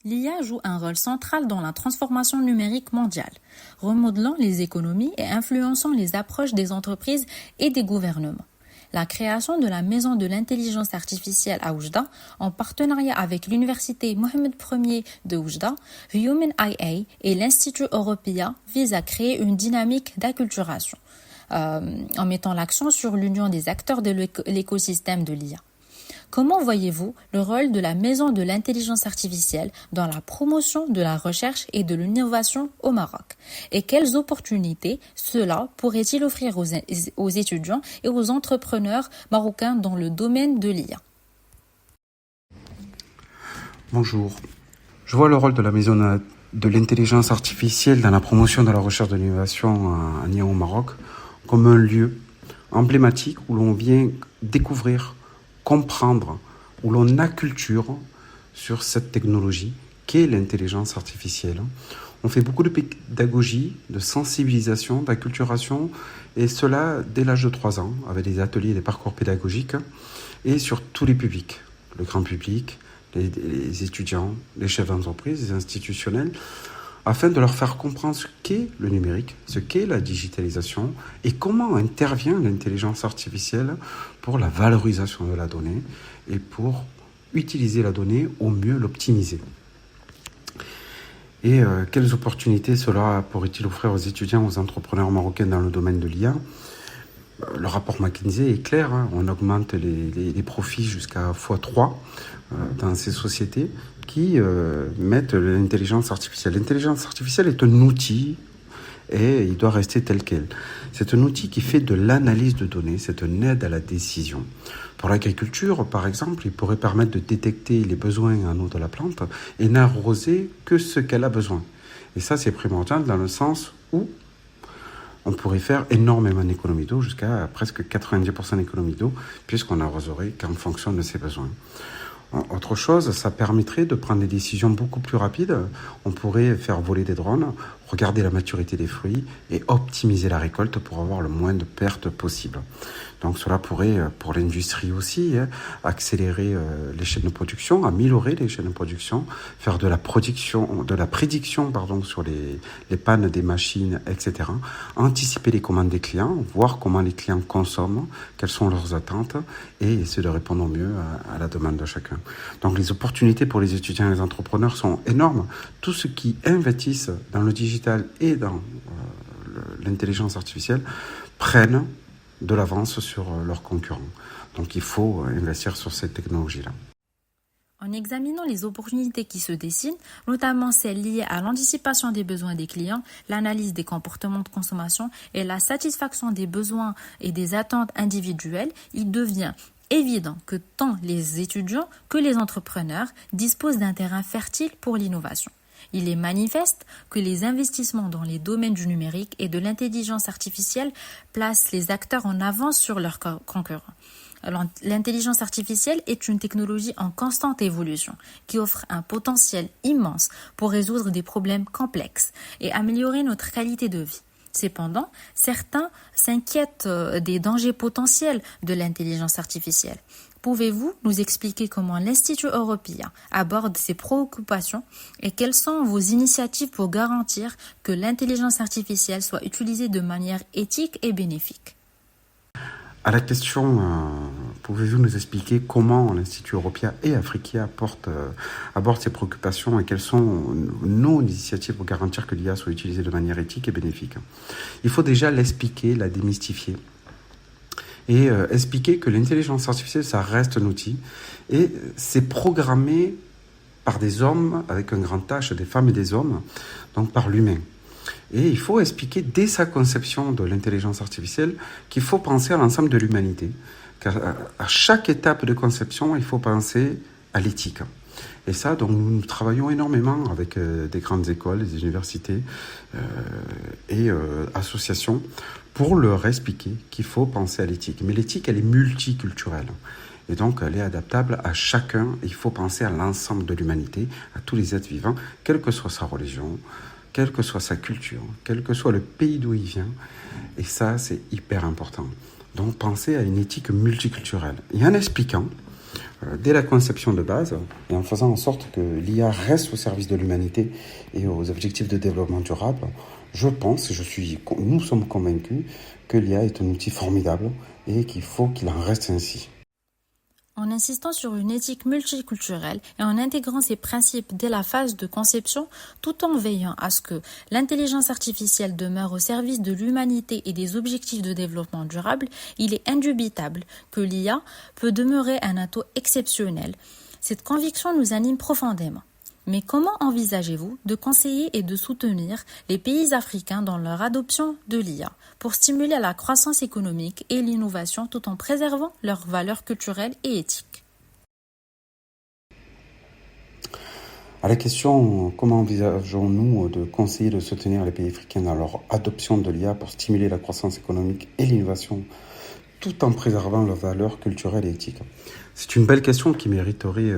L'IA joue un rôle central dans la transformation numérique mondiale, remodelant les économies et influençant les approches des entreprises et des gouvernements. La création de la Maison de l'intelligence artificielle à Oujda, en partenariat avec l'Université Mohamed Ier de Oujda, Human IA et l'Institut Européen vise à créer une dynamique d'acculturation, en mettant l'accent sur l'union des acteurs de l'écosystème de l'IA. Comment voyez-vous le rôle de la Maison de l'intelligence artificielle dans la promotion de la recherche et de l'innovation au Maroc? Et quelles opportunités cela pourrait-il offrir aux étudiants et aux entrepreneurs marocains dans le domaine de l'IA? Bonjour. Je vois le rôle de la Maison de l'intelligence artificielle dans la promotion de la recherche de l'innovation en IA au Maroc comme un lieu emblématique où l'on vient découvrir, comprendre, où l'on acculture sur cette technologie qu'est l'intelligence artificielle. On fait beaucoup de pédagogie, de sensibilisation, d'acculturation, et cela dès l'âge de 3 ans, avec des ateliers, des parcours pédagogiques, et sur tous les publics, le grand public, les étudiants, les chefs d'entreprise, les institutionnels, afin de leur faire comprendre ce qu'est le numérique, ce qu'est la digitalisation, et comment intervient l'intelligence artificielle pour la valorisation de la donnée, et pour utiliser la donnée au mieux, l'optimiser. Et quelles opportunités cela pourrait-il offrir aux étudiants, aux entrepreneurs marocains dans le domaine de l'IA ? Le rapport McKinsey est clair, on augmente les profits jusqu'à x3 dans ces sociétés qui mettent l'intelligence artificielle. L'intelligence artificielle est un outil et il doit rester tel quel. C'est un outil qui fait de l'analyse de données, c'est une aide à la décision. Pour l'agriculture, par exemple, il pourrait permettre de détecter les besoins en eau de la plante et n'arroser que ce qu'elle a besoin. Et ça, c'est primordial dans le sens où on pourrait faire énormément d'économies d'eau, jusqu'à presque 90% d'économies d'eau, puisqu'on n'arroserait qu'en fonction de ses besoins. Autre chose, ça permettrait de prendre des décisions beaucoup plus rapides. On pourrait faire voler des drones, regarder la maturité des fruits et optimiser la récolte pour avoir le moins de pertes possible. Donc cela pourrait, pour l'industrie aussi, accélérer les chaînes de production, améliorer les chaînes de production, faire de la prédiction sur les pannes des machines, etc. Anticiper les commandes des clients, voir comment les clients consomment, quelles sont leurs attentes et essayer de répondre au mieux à la demande de chacun. Donc les opportunités pour les étudiants et les entrepreneurs sont énormes. Tous ceux qui investissent dans le digital et dans l'intelligence artificielle prennent de l'avance sur leurs concurrents. Donc il faut investir sur cette technologie-là. En examinant les opportunités qui se dessinent, notamment celles liées à l'anticipation des besoins des clients, l'analyse des comportements de consommation et la satisfaction des besoins et des attentes individuelles, il devient évident que tant les étudiants que les entrepreneurs disposent d'un terrain fertile pour l'innovation. Il est manifeste que les investissements dans les domaines du numérique et de l'intelligence artificielle placent les acteurs en avance sur leurs concurrents. L'intelligence artificielle est une technologie en constante évolution qui offre un potentiel immense pour résoudre des problèmes complexes et améliorer notre qualité de vie. Cependant, certains s'inquiètent des dangers potentiels de l'intelligence artificielle. Pouvez-vous nous expliquer comment l'Institut européen aborde ces préoccupations et quelles sont vos initiatives pour garantir que l'intelligence artificielle soit utilisée de manière éthique et bénéfique ? À la question, pouvez-vous nous expliquer comment l'Institut européen et Africa abordent ces préoccupations et quelles sont nos initiatives pour garantir que l'IA soit utilisée de manière éthique et bénéfique ? Il faut déjà l'expliquer, la démystifier. Et expliquer que l'intelligence artificielle, ça reste un outil et c'est programmé par des hommes avec un grand H, des femmes et des hommes, donc par l'humain. Et il faut expliquer dès sa conception de l'intelligence artificielle qu'il faut penser à l'ensemble de l'humanité. Qu'à chaque étape de conception, il faut penser à l'éthique. Et ça, donc, nous travaillons énormément avec des grandes écoles, des universités et associations pour leur expliquer qu'il faut penser à l'éthique. Mais l'éthique, elle est multiculturelle. Et donc, elle est adaptable à chacun. Il faut penser à l'ensemble de l'humanité, à tous les êtres vivants, quelle que soit sa religion, quelle que soit sa culture, quel que soit le pays d'où il vient. Et ça, c'est hyper important. Donc, penser à une éthique multiculturelle. Et en expliquant, dès la conception de base, et en faisant en sorte que l'IA reste au service de l'humanité et aux objectifs de développement durable, nous sommes convaincus que l'IA est un outil formidable et qu'il faut qu'il en reste ainsi. En insistant sur une éthique multiculturelle et en intégrant ces principes dès la phase de conception, tout en veillant à ce que l'intelligence artificielle demeure au service de l'humanité et des objectifs de développement durable, il est indubitable que l'IA peut demeurer un atout exceptionnel. Cette conviction nous anime profondément. Mais comment envisagez-vous de conseiller et de soutenir les pays africains dans leur adoption de l'IA pour stimuler la croissance économique et l'innovation tout en préservant leurs valeurs culturelles et éthiques ? À la question « Comment envisageons-nous de conseiller et de soutenir les pays africains dans leur adoption de l'IA pour stimuler la croissance économique et l'innovation tout en préservant leurs valeurs culturelles et éthiques ?» C'est une belle question qui mériterait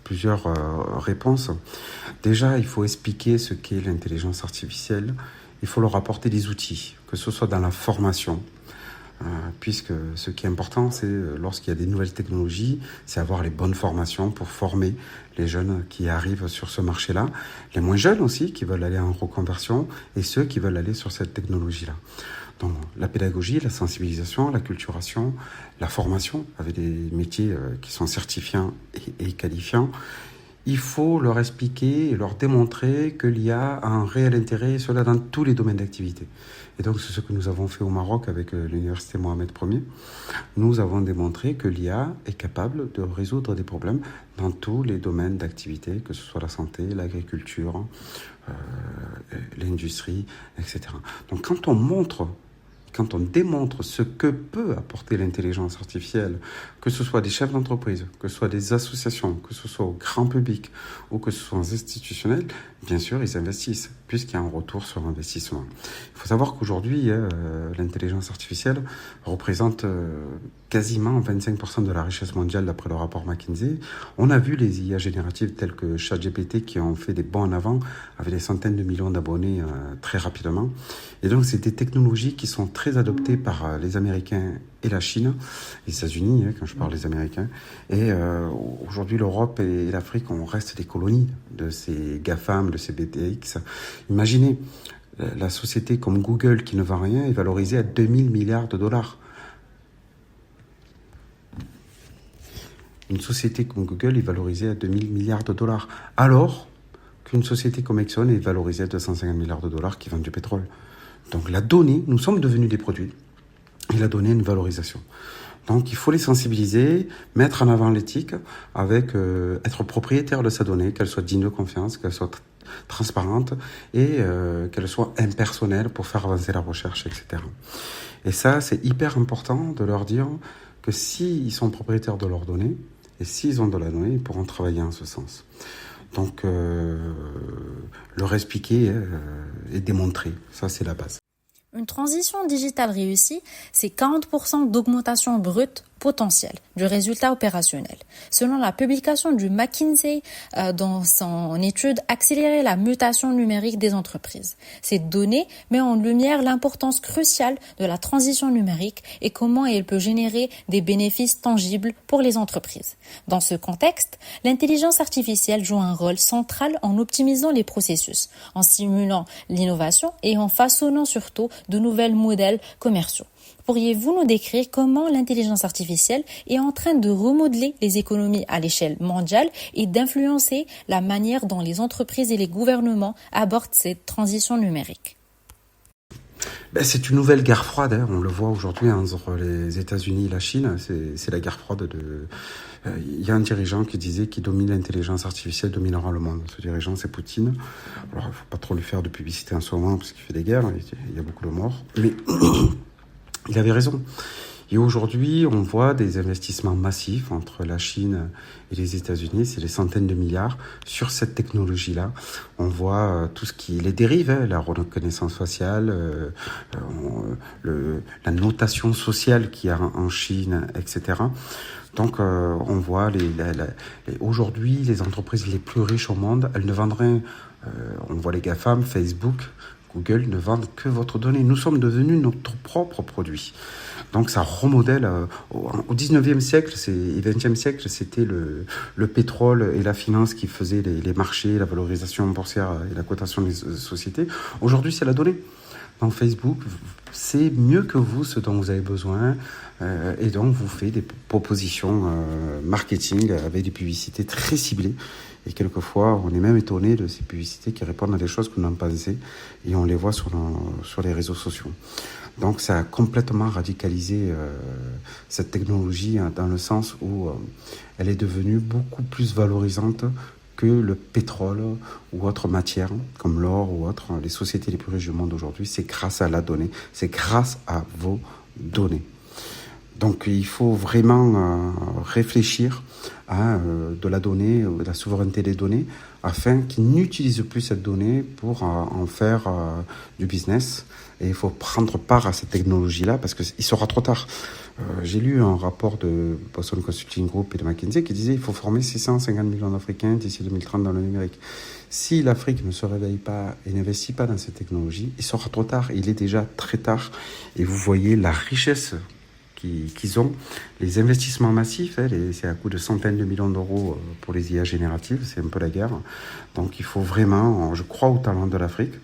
plusieurs réponses. Déjà, il faut expliquer ce qu'est l'intelligence artificielle. Il faut leur apporter des outils, que ce soit dans la formation, puisque ce qui est important, c'est lorsqu'il y a des nouvelles technologies, c'est avoir les bonnes formations pour former les jeunes qui arrivent sur ce marché-là, les moins jeunes aussi, qui veulent aller en reconversion, et ceux qui veulent aller sur cette technologie-là. Donc la pédagogie, la sensibilisation, la culturation, la formation, avec des métiers qui sont certifiants et qualifiants, il faut leur expliquer et leur démontrer que l'IA a un réel intérêt, et cela dans tous les domaines d'activité. Et donc, c'est ce que nous avons fait au Maroc avec l'université Mohamed Ier. Nous avons démontré que l'IA est capable de résoudre des problèmes dans tous les domaines d'activité, que ce soit la santé, l'agriculture, l'industrie, etc. Donc, quand on démontre ce que peut apporter l'intelligence artificielle, que ce soit des chefs d'entreprise, que ce soit des associations, que ce soit au grand public ou que ce soit aux institutionnels, bien sûr, ils investissent, puisqu'il y a un retour sur investissement. Il faut savoir qu'aujourd'hui, l'intelligence artificielle représente quasiment 25% de la richesse mondiale d'après le rapport McKinsey. On a vu les IA génératives telles que ChatGPT qui ont fait des bonds en avant avec des centaines de millions d'abonnés très rapidement. Et donc, c'est des technologies qui sont très adoptées par les Américains et la Chine, les États-Unis, quand je parle des Américains. Et aujourd'hui, l'Europe et l'Afrique, on reste des colonies de ces GAFAM, de ces BTX. Imaginez, la société comme Google qui ne vend rien est valorisée à 2000 milliards de dollars. Une société comme Google est valorisée à 2000 milliards de dollars, alors qu'une société comme Exxon est valorisée à 250 milliards de dollars qui vend du pétrole. Donc la donnée, nous sommes devenus des produits, et la donnée a une valorisation. Donc il faut les sensibiliser, mettre en avant l'éthique, avec être propriétaire de sa donnée, qu'elle soit digne de confiance, qu'elle soit transparente et qu'elle soit impersonnelle pour faire avancer la recherche, etc. Et ça, c'est hyper important de leur dire que s'ils sont propriétaires de leurs données, et s'ils ont de la donnée, ils pourront travailler en ce sens. Donc, leur expliquer et démontrer, ça c'est la base. Une transition digitale réussie, c'est 40% d'augmentation brute potentielle du résultat opérationnel. Selon la publication du McKinsey dans son étude « Accélérer la mutation numérique des entreprises ». Cette donnée met en lumière l'importance cruciale de la transition numérique et comment elle peut générer des bénéfices tangibles pour les entreprises. Dans ce contexte, l'intelligence artificielle joue un rôle central en optimisant les processus, en stimulant l'innovation et en façonnant surtout de nouveaux modèles commerciaux. Pourriez-vous nous décrire comment l'intelligence artificielle est en train de remodeler les économies à l'échelle mondiale et d'influencer la manière dont les entreprises et les gouvernements abordent cette transition numérique? C'est une nouvelle guerre froide, hein. On le voit aujourd'hui entre les États-Unis et la Chine, c'est la guerre froide il y a un dirigeant qui disait qu'il domine l'intelligence artificielle, dominera le monde. Ce dirigeant, c'est Poutine. Alors, il ne faut pas trop lui faire de publicité en ce moment parce qu'il fait des guerres, il y a beaucoup de morts. Mais il avait raison. Et aujourd'hui, on voit des investissements massifs entre la Chine et les États-Unis. C'est des centaines de milliards sur cette technologie-là. On voit tout ce qui les dérive, hein, la reconnaissance faciale, la notation sociale qu'il y a en Chine, etc. Donc, on voit aujourd'hui les entreprises les plus riches au monde, elles ne vendent rien. On voit les GAFAM, Facebook, Google ne vendent que votre donnée. Nous sommes devenus notre propre produit. Donc ça remodèle. Au 19e siècle et 20e siècle, c'était le pétrole et la finance qui faisaient les marchés, la valorisation boursière et la cotation des sociétés. Aujourd'hui, c'est la donnée. Donc Facebook, c'est mieux que vous ce dont vous avez besoin et donc vous fait des propositions marketing avec des publicités très ciblées. Et quelquefois, on est même étonné de ces publicités qui répondent à des choses que nous n'avons pas pensé et on les voit sur les réseaux sociaux. Donc ça a complètement radicalisé cette technologie dans le sens où elle est devenue beaucoup plus valorisante que le pétrole ou autre matière comme l'or ou autre. Les sociétés les plus riches du monde aujourd'hui, c'est grâce à la donnée, c'est grâce à vos données. Donc il faut vraiment réfléchir à de la donnée, de la souveraineté des données, afin qu'ils n'utilisent plus cette donnée pour en faire du business. Et il faut prendre part à cette technologie-là parce qu'il sera trop tard. J'ai lu un rapport de Boston Consulting Group et de McKinsey qui disait qu'il faut former 650 millions d'Africains d'ici 2030 dans le numérique. Si l'Afrique ne se réveille pas et n'investit pas dans cette technologie, il sera trop tard. Il est déjà très tard. Et vous voyez la richesse qu'ils ont, les investissements massifs, c'est à coût de centaines de millions d'euros pour les IA génératives, c'est un peu la guerre. Donc il faut vraiment, je crois au talent de l'Afrique,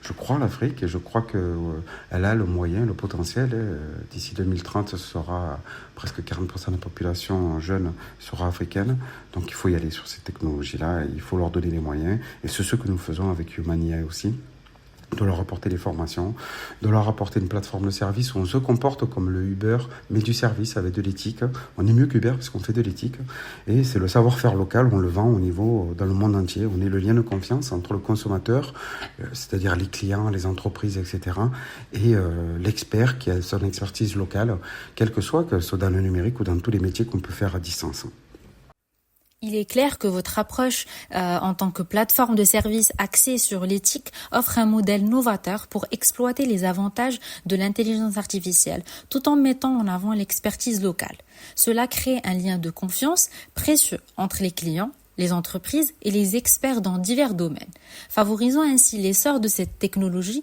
je crois à l'Afrique et je crois qu'elle a le moyen, le potentiel. D'ici 2030, ce sera presque 40% de la population jeune sera africaine. Donc il faut y aller sur ces technologies-là, il faut leur donner les moyens. Et c'est ce que nous faisons avec Humania aussi. De leur apporter des formations, de leur apporter une plateforme de service où on se comporte comme le Uber, mais du service avec de l'éthique. On est mieux qu'Uber parce qu'on fait de l'éthique. Et c'est le savoir-faire local, on le vend au niveau, dans le monde entier. On est le lien de confiance entre le consommateur, c'est-à-dire les clients, les entreprises, etc., et l'expert qui a son expertise locale, quel que soit dans le numérique ou dans tous les métiers qu'on peut faire à distance. Il est clair que votre approche en tant que plateforme de services axée sur l'éthique offre un modèle novateur pour exploiter les avantages de l'intelligence artificielle, tout en mettant en avant l'expertise locale. Cela crée un lien de confiance précieux entre les clients, les entreprises et les experts dans divers domaines, favorisant ainsi l'essor de cette technologie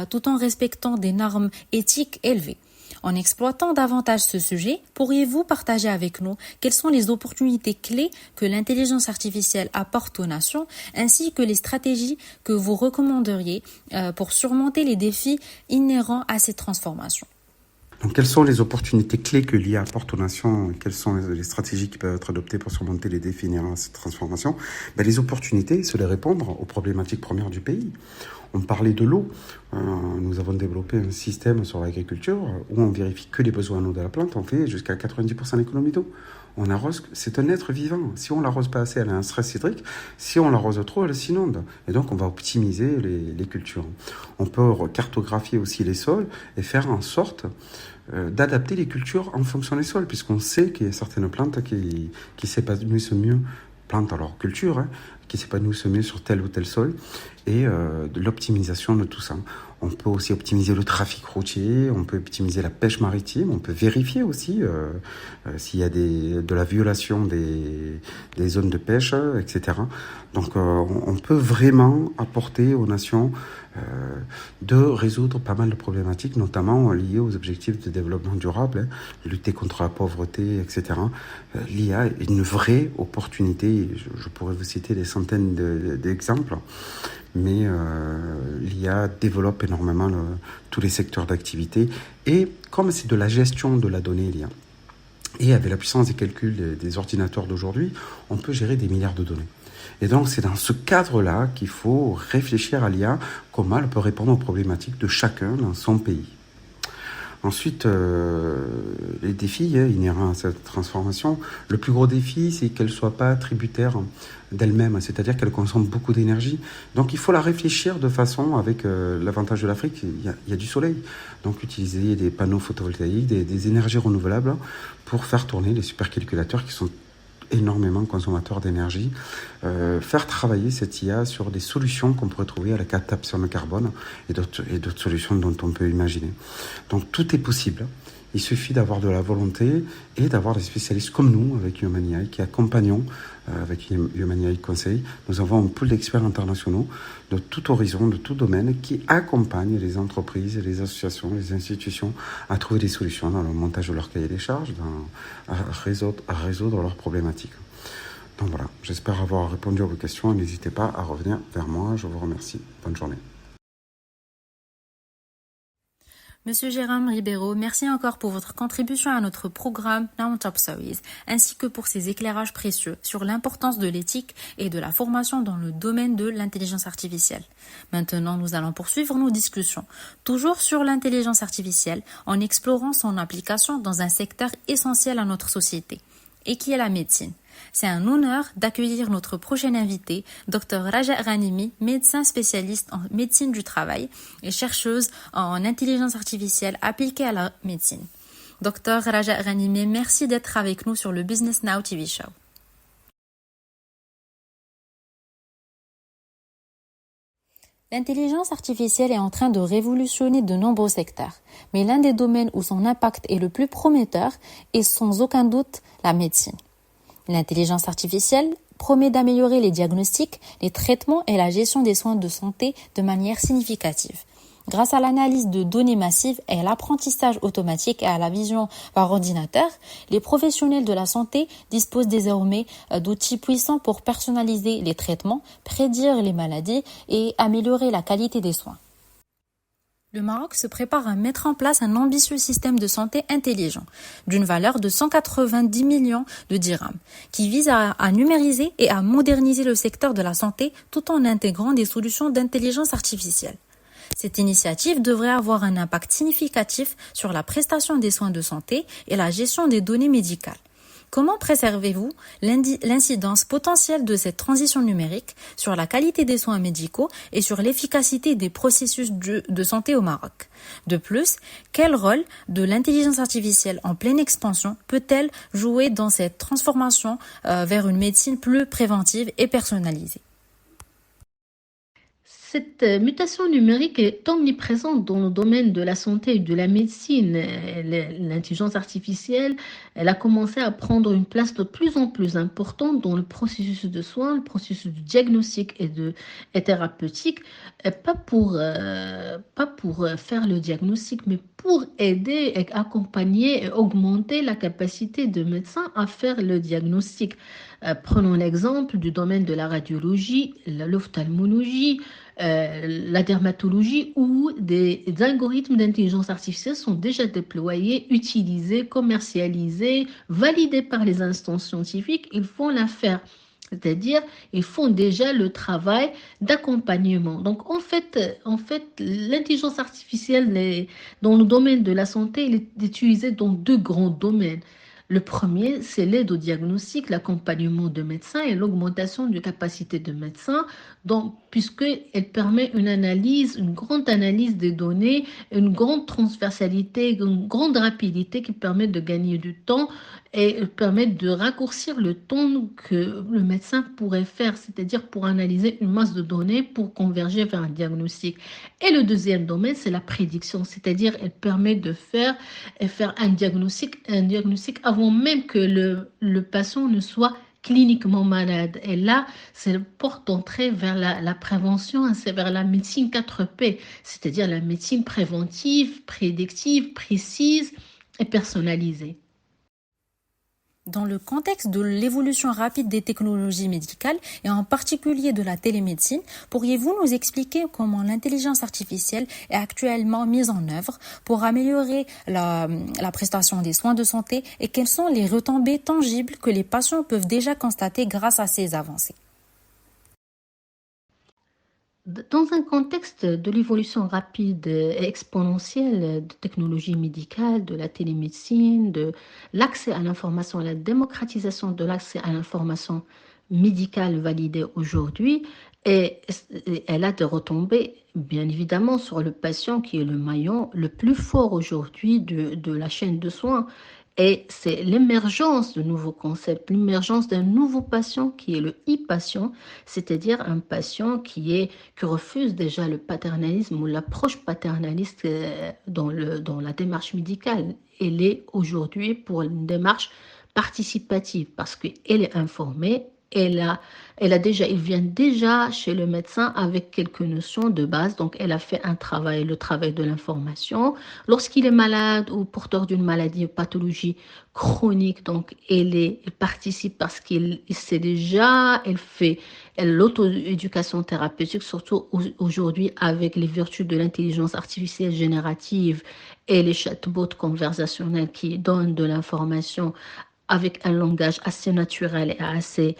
tout en respectant des normes éthiques élevées. En exploitant davantage ce sujet, pourriez-vous partager avec nous quelles sont les opportunités clés que l'intelligence artificielle apporte aux nations, ainsi que les stratégies que vous recommanderiez pour surmonter les défis inhérents à ces transformations? Donc, quelles sont les opportunités clés que l'IA apporte aux nations? Quelles sont les stratégies qui peuvent être adoptées pour surmonter les défis inhérents à cette transformation? Les opportunités, c'est de répondre aux problématiques premières du pays. On parlait de l'eau. Nous avons développé un système sur l'agriculture où on vérifie que les besoins en eau de la plante. On fait jusqu'à 90% d'économie d'eau. On arrose, c'est un être vivant. Si on l'arrose pas assez, elle a un stress hydrique. Si on l'arrose trop, elle s'inonde. Et donc, on va optimiser les cultures. On peut cartographier aussi les sols et faire en sorte d'adapter les cultures en fonction des sols, puisqu'on sait qu'il y a certaines plantes qui s'épanouissent mieux, plantes alors culture, qui s'épanouissent mieux sur tel ou tel sol, et de l'optimisation de tout ça. On peut aussi optimiser le trafic routier, on peut optimiser la pêche maritime, on peut vérifier aussi s'il y a de la violation des zones de pêche, etc. Donc on peut vraiment apporter aux nations de résoudre pas mal de problématiques, notamment liées aux objectifs de développement durable, lutter contre la pauvreté, etc. L'IA est une vraie opportunité. Je pourrais vous citer des centaines d'exemples, mais l'IA développe énormément tous les secteurs d'activité. Et comme c'est de la gestion de la donnée, l'IA, et avec la puissance des calculs des ordinateurs d'aujourd'hui, on peut gérer des milliards de données. Et donc, c'est dans ce cadre-là qu'il faut réfléchir à l'IA, comment elle peut répondre aux problématiques de chacun dans son pays. Ensuite, les défis inhérents à cette transformation. Le plus gros défi, c'est qu'elle ne soit pas tributaire d'elle-même, c'est-à-dire qu'elle consomme beaucoup d'énergie. Donc, il faut la réfléchir de façon, avec l'avantage de l'Afrique, il y a du soleil. Donc, utiliser des panneaux photovoltaïques, des énergies renouvelables pour faire tourner les supercalculateurs qui sont énormément consommateurs d'énergie, faire travailler cette IA sur des solutions qu'on pourrait trouver à la captation de carbone et d'autres solutions dont on peut imaginer. Donc tout est possible. Il suffit d'avoir de la volonté et d'avoir des spécialistes comme nous, avec Humania, qui accompagnons avec Humania Conseil. Nous avons un pool d'experts internationaux de tout horizon, de tout domaine, qui accompagnent les entreprises, les associations, les institutions à trouver des solutions dans le montage de leur cahier des charges, à résoudre leurs problématiques. Donc voilà, j'espère avoir répondu à vos questions. N'hésitez pas à revenir vers moi. Je vous remercie. Bonne journée. Monsieur Jérôme Ribeiro, merci encore pour votre contribution à notre programme Now Top Stories, ainsi que pour ces éclairages précieux sur l'importance de l'éthique et de la formation dans le domaine de l'intelligence artificielle. Maintenant, nous allons poursuivre nos discussions, toujours sur l'intelligence artificielle, en explorant son application dans un secteur essentiel à notre société, et qui est la médecine. C'est un honneur d'accueillir notre prochain invité, Dr Raja Ghanimi, médecin spécialiste en médecine du travail et chercheuse en intelligence artificielle appliquée à la médecine. Docteur Raja Ghanimé, merci d'être avec nous sur le Business Now TV Show. L'intelligence artificielle est en train de révolutionner de nombreux secteurs, mais l'un des domaines où son impact est le plus prometteur est sans aucun doute la médecine. L'intelligence artificielle promet d'améliorer les diagnostics, les traitements et la gestion des soins de santé de manière significative. Grâce à l'analyse de données massives et à l'apprentissage automatique et à la vision par ordinateur, les professionnels de la santé disposent désormais d'outils puissants pour personnaliser les traitements, prédire les maladies et améliorer la qualité des soins. Le Maroc se prépare à mettre en place un ambitieux système de santé intelligent, d'une valeur de 190 millions de dirhams, qui vise à numériser et à moderniser le secteur de la santé tout en intégrant des solutions d'intelligence artificielle. Cette initiative devrait avoir un impact significatif sur la prestation des soins de santé et la gestion des données médicales. Comment préservez-vous l'incidence potentielle de cette transition numérique sur la qualité des soins médicaux et sur l'efficacité des processus de santé au Maroc? De plus, quel rôle de l'intelligence artificielle en pleine expansion peut-elle jouer dans cette transformation vers une médecine plus préventive et personnalisée? Cette mutation numérique est omniprésente dans le domaine de la santé et de la médecine. L'intelligence artificielle, elle a commencé à prendre une place de plus en plus importante dans le processus de soins, le processus de diagnostic et thérapeutique, pas pour faire le diagnostic, mais pour aider et accompagner et augmenter la capacité de médecins à faire le diagnostic. Prenons l'exemple du domaine de la radiologie, l'ophtalmologie, la dermatologie, où des algorithmes d'intelligence artificielle sont déjà déployés, utilisés, commercialisés, validés par les instances scientifiques. Ils font l'affaire. C'est-à-dire, ils font déjà le travail d'accompagnement. Donc, en fait, l'intelligence artificielle dans le domaine de la santé, elle est utilisée dans deux grands domaines. Le premier, c'est l'aide au diagnostic, l'accompagnement de médecins et l'augmentation de capacité de médecins, puisqu'elle permet une grande analyse des données, une grande transversalité, une grande rapidité qui permet de gagner du temps et permet de raccourcir le temps que le médecin pourrait faire, c'est-à-dire pour analyser une masse de données pour converger vers un diagnostic. Et le deuxième domaine, c'est la prédiction, c'est-à-dire elle permet de faire un diagnostic avant même que le patient ne soit cliniquement malade. Et là, c'est la porte d'entrée vers la prévention, c'est vers la médecine 4P, c'est-à-dire la médecine préventive, prédictive, précise et personnalisée. Dans le contexte de l'évolution rapide des technologies médicales et en particulier de la télémédecine, pourriez-vous nous expliquer comment l'intelligence artificielle est actuellement mise en œuvre pour améliorer la prestation des soins de santé et quelles sont les retombées tangibles que les patients peuvent déjà constater grâce à ces avancées? Dans un contexte de l'évolution rapide et exponentielle de technologies médicales, de la télémédecine, de l'accès à l'information, la démocratisation de l'accès à l'information médicale validée aujourd'hui, et elle a des retombées, bien évidemment, sur le patient qui est le maillon le plus fort aujourd'hui de la chaîne de soins. Et c'est l'émergence de nouveaux concepts, l'émergence d'un nouveau patient qui est le e-patient, c'est-à-dire un patient qui refuse déjà le paternalisme ou l'approche paternaliste dans la démarche médicale. Elle est aujourd'hui pour une démarche participative parce qu'elle est informée. Il vient déjà chez le médecin avec quelques notions de base, donc elle a fait le travail de l'information. Lorsqu'il est malade ou porteur d'une maladie ou pathologie chronique, donc elle participe parce qu'il sait déjà, elle fait l'auto-éducation thérapeutique, surtout aujourd'hui avec les vertus de l'intelligence artificielle générative et les chatbots conversationnels qui donnent de l'information avec un langage assez naturel et assez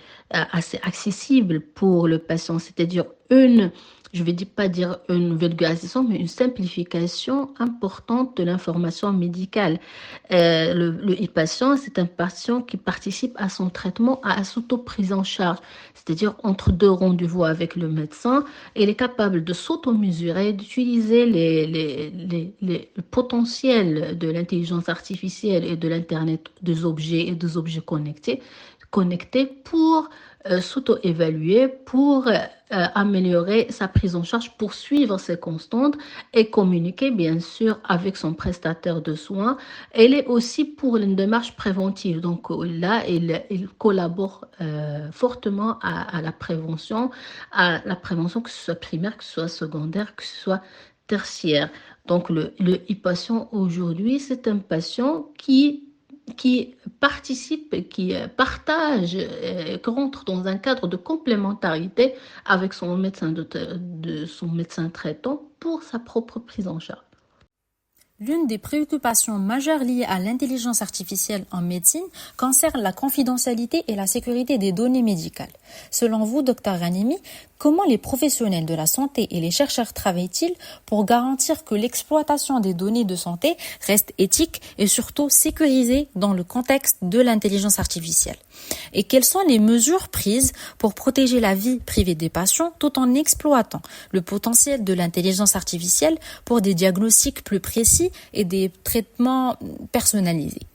accessible pour le patient, c'est-à-dire je vais pas dire une vulgarisation, mais une simplification importante de l'information médicale. Le e-patient, c'est un patient qui participe à son traitement, à s'auto-prise en charge, c'est-à-dire entre deux rendez-vous avec le médecin, il est capable de s'auto-mesurer, d'utiliser le potentiel de l'intelligence artificielle et de l'Internet des objets et des objets connectés pour s'auto-évaluer, pour améliorer sa prise en charge, pour suivre ses constantes et communiquer bien sûr avec son prestataire de soins. Elle est aussi pour une démarche préventive. Donc là, il collabore fortement à la prévention que ce soit primaire, que ce soit secondaire, que ce soit tertiaire. Donc le e-patient aujourd'hui, c'est un patient qui participe, qui partage, qui rentre dans un cadre de complémentarité avec son médecin, son médecin traitant pour sa propre prise en charge. L'une des préoccupations majeures liées à l'intelligence artificielle en médecine concerne la confidentialité et la sécurité des données médicales. Selon vous, Dr Ghanimi, comment les professionnels de la santé et les chercheurs travaillent-ils pour garantir que l'exploitation des données de santé reste éthique et surtout sécurisée dans le contexte de l'intelligence artificielle? Et quelles sont les mesures prises pour protéger la vie privée des patients tout en exploitant le potentiel de l'intelligence artificielle pour des diagnostics plus précis et des traitements personnalisés?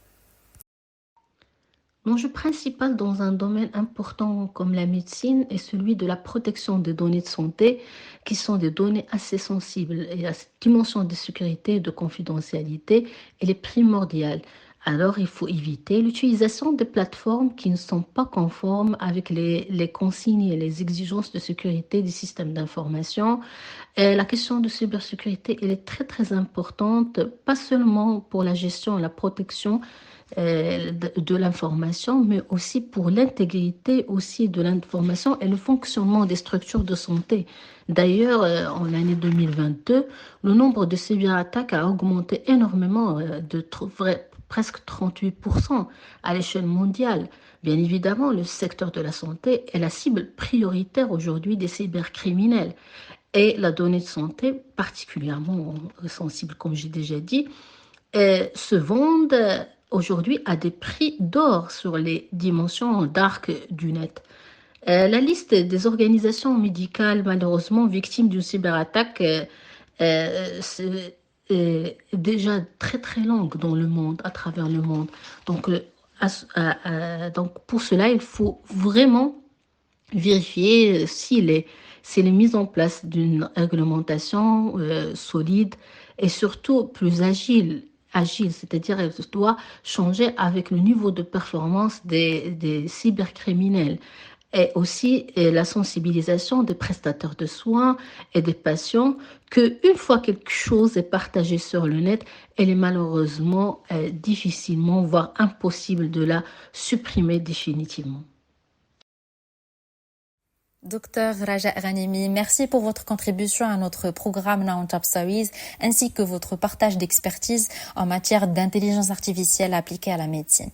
L'enjeu principal dans un domaine important comme la médecine est celui de la protection des données de santé, qui sont des données assez sensibles. Et la dimension de sécurité et de confidentialité, elle est primordiale. Alors, il faut éviter l'utilisation de plateformes qui ne sont pas conformes avec les consignes et les exigences de sécurité des systèmes d'information. Et la question de cybersécurité, elle est très, très importante, pas seulement pour la gestion et la protection de l'information, mais aussi pour l'intégrité aussi de l'information et le fonctionnement des structures de santé. D'ailleurs, en l'année 2022, le nombre de cyberattaques a augmenté énormément, presque 38% à l'échelle mondiale. Bien évidemment, le secteur de la santé est la cible prioritaire aujourd'hui des cybercriminels. Et la donnée de santé, particulièrement sensible, comme j'ai déjà dit, se vendent aujourd'hui à des prix d'or sur les dimensions dark du net. La liste des organisations médicales malheureusement victimes d'une cyberattaque c'est déjà très très longue dans le monde, à travers le monde. Donc, donc pour cela, il faut vraiment vérifier s'il est mise en place d'une réglementation solide et surtout plus agile, c'est-à-dire elle doit changer avec le niveau de performance des cybercriminels. Et aussi la sensibilisation des prestataires de soins et des patients qu'une fois quelque chose est partagé sur le net, elle est malheureusement difficilement, voire impossible de la supprimer définitivement. Dr Raja Ghanimi, merci pour votre contribution à notre programme Now on Top Series, ainsi que votre partage d'expertise en matière d'intelligence artificielle appliquée à la médecine.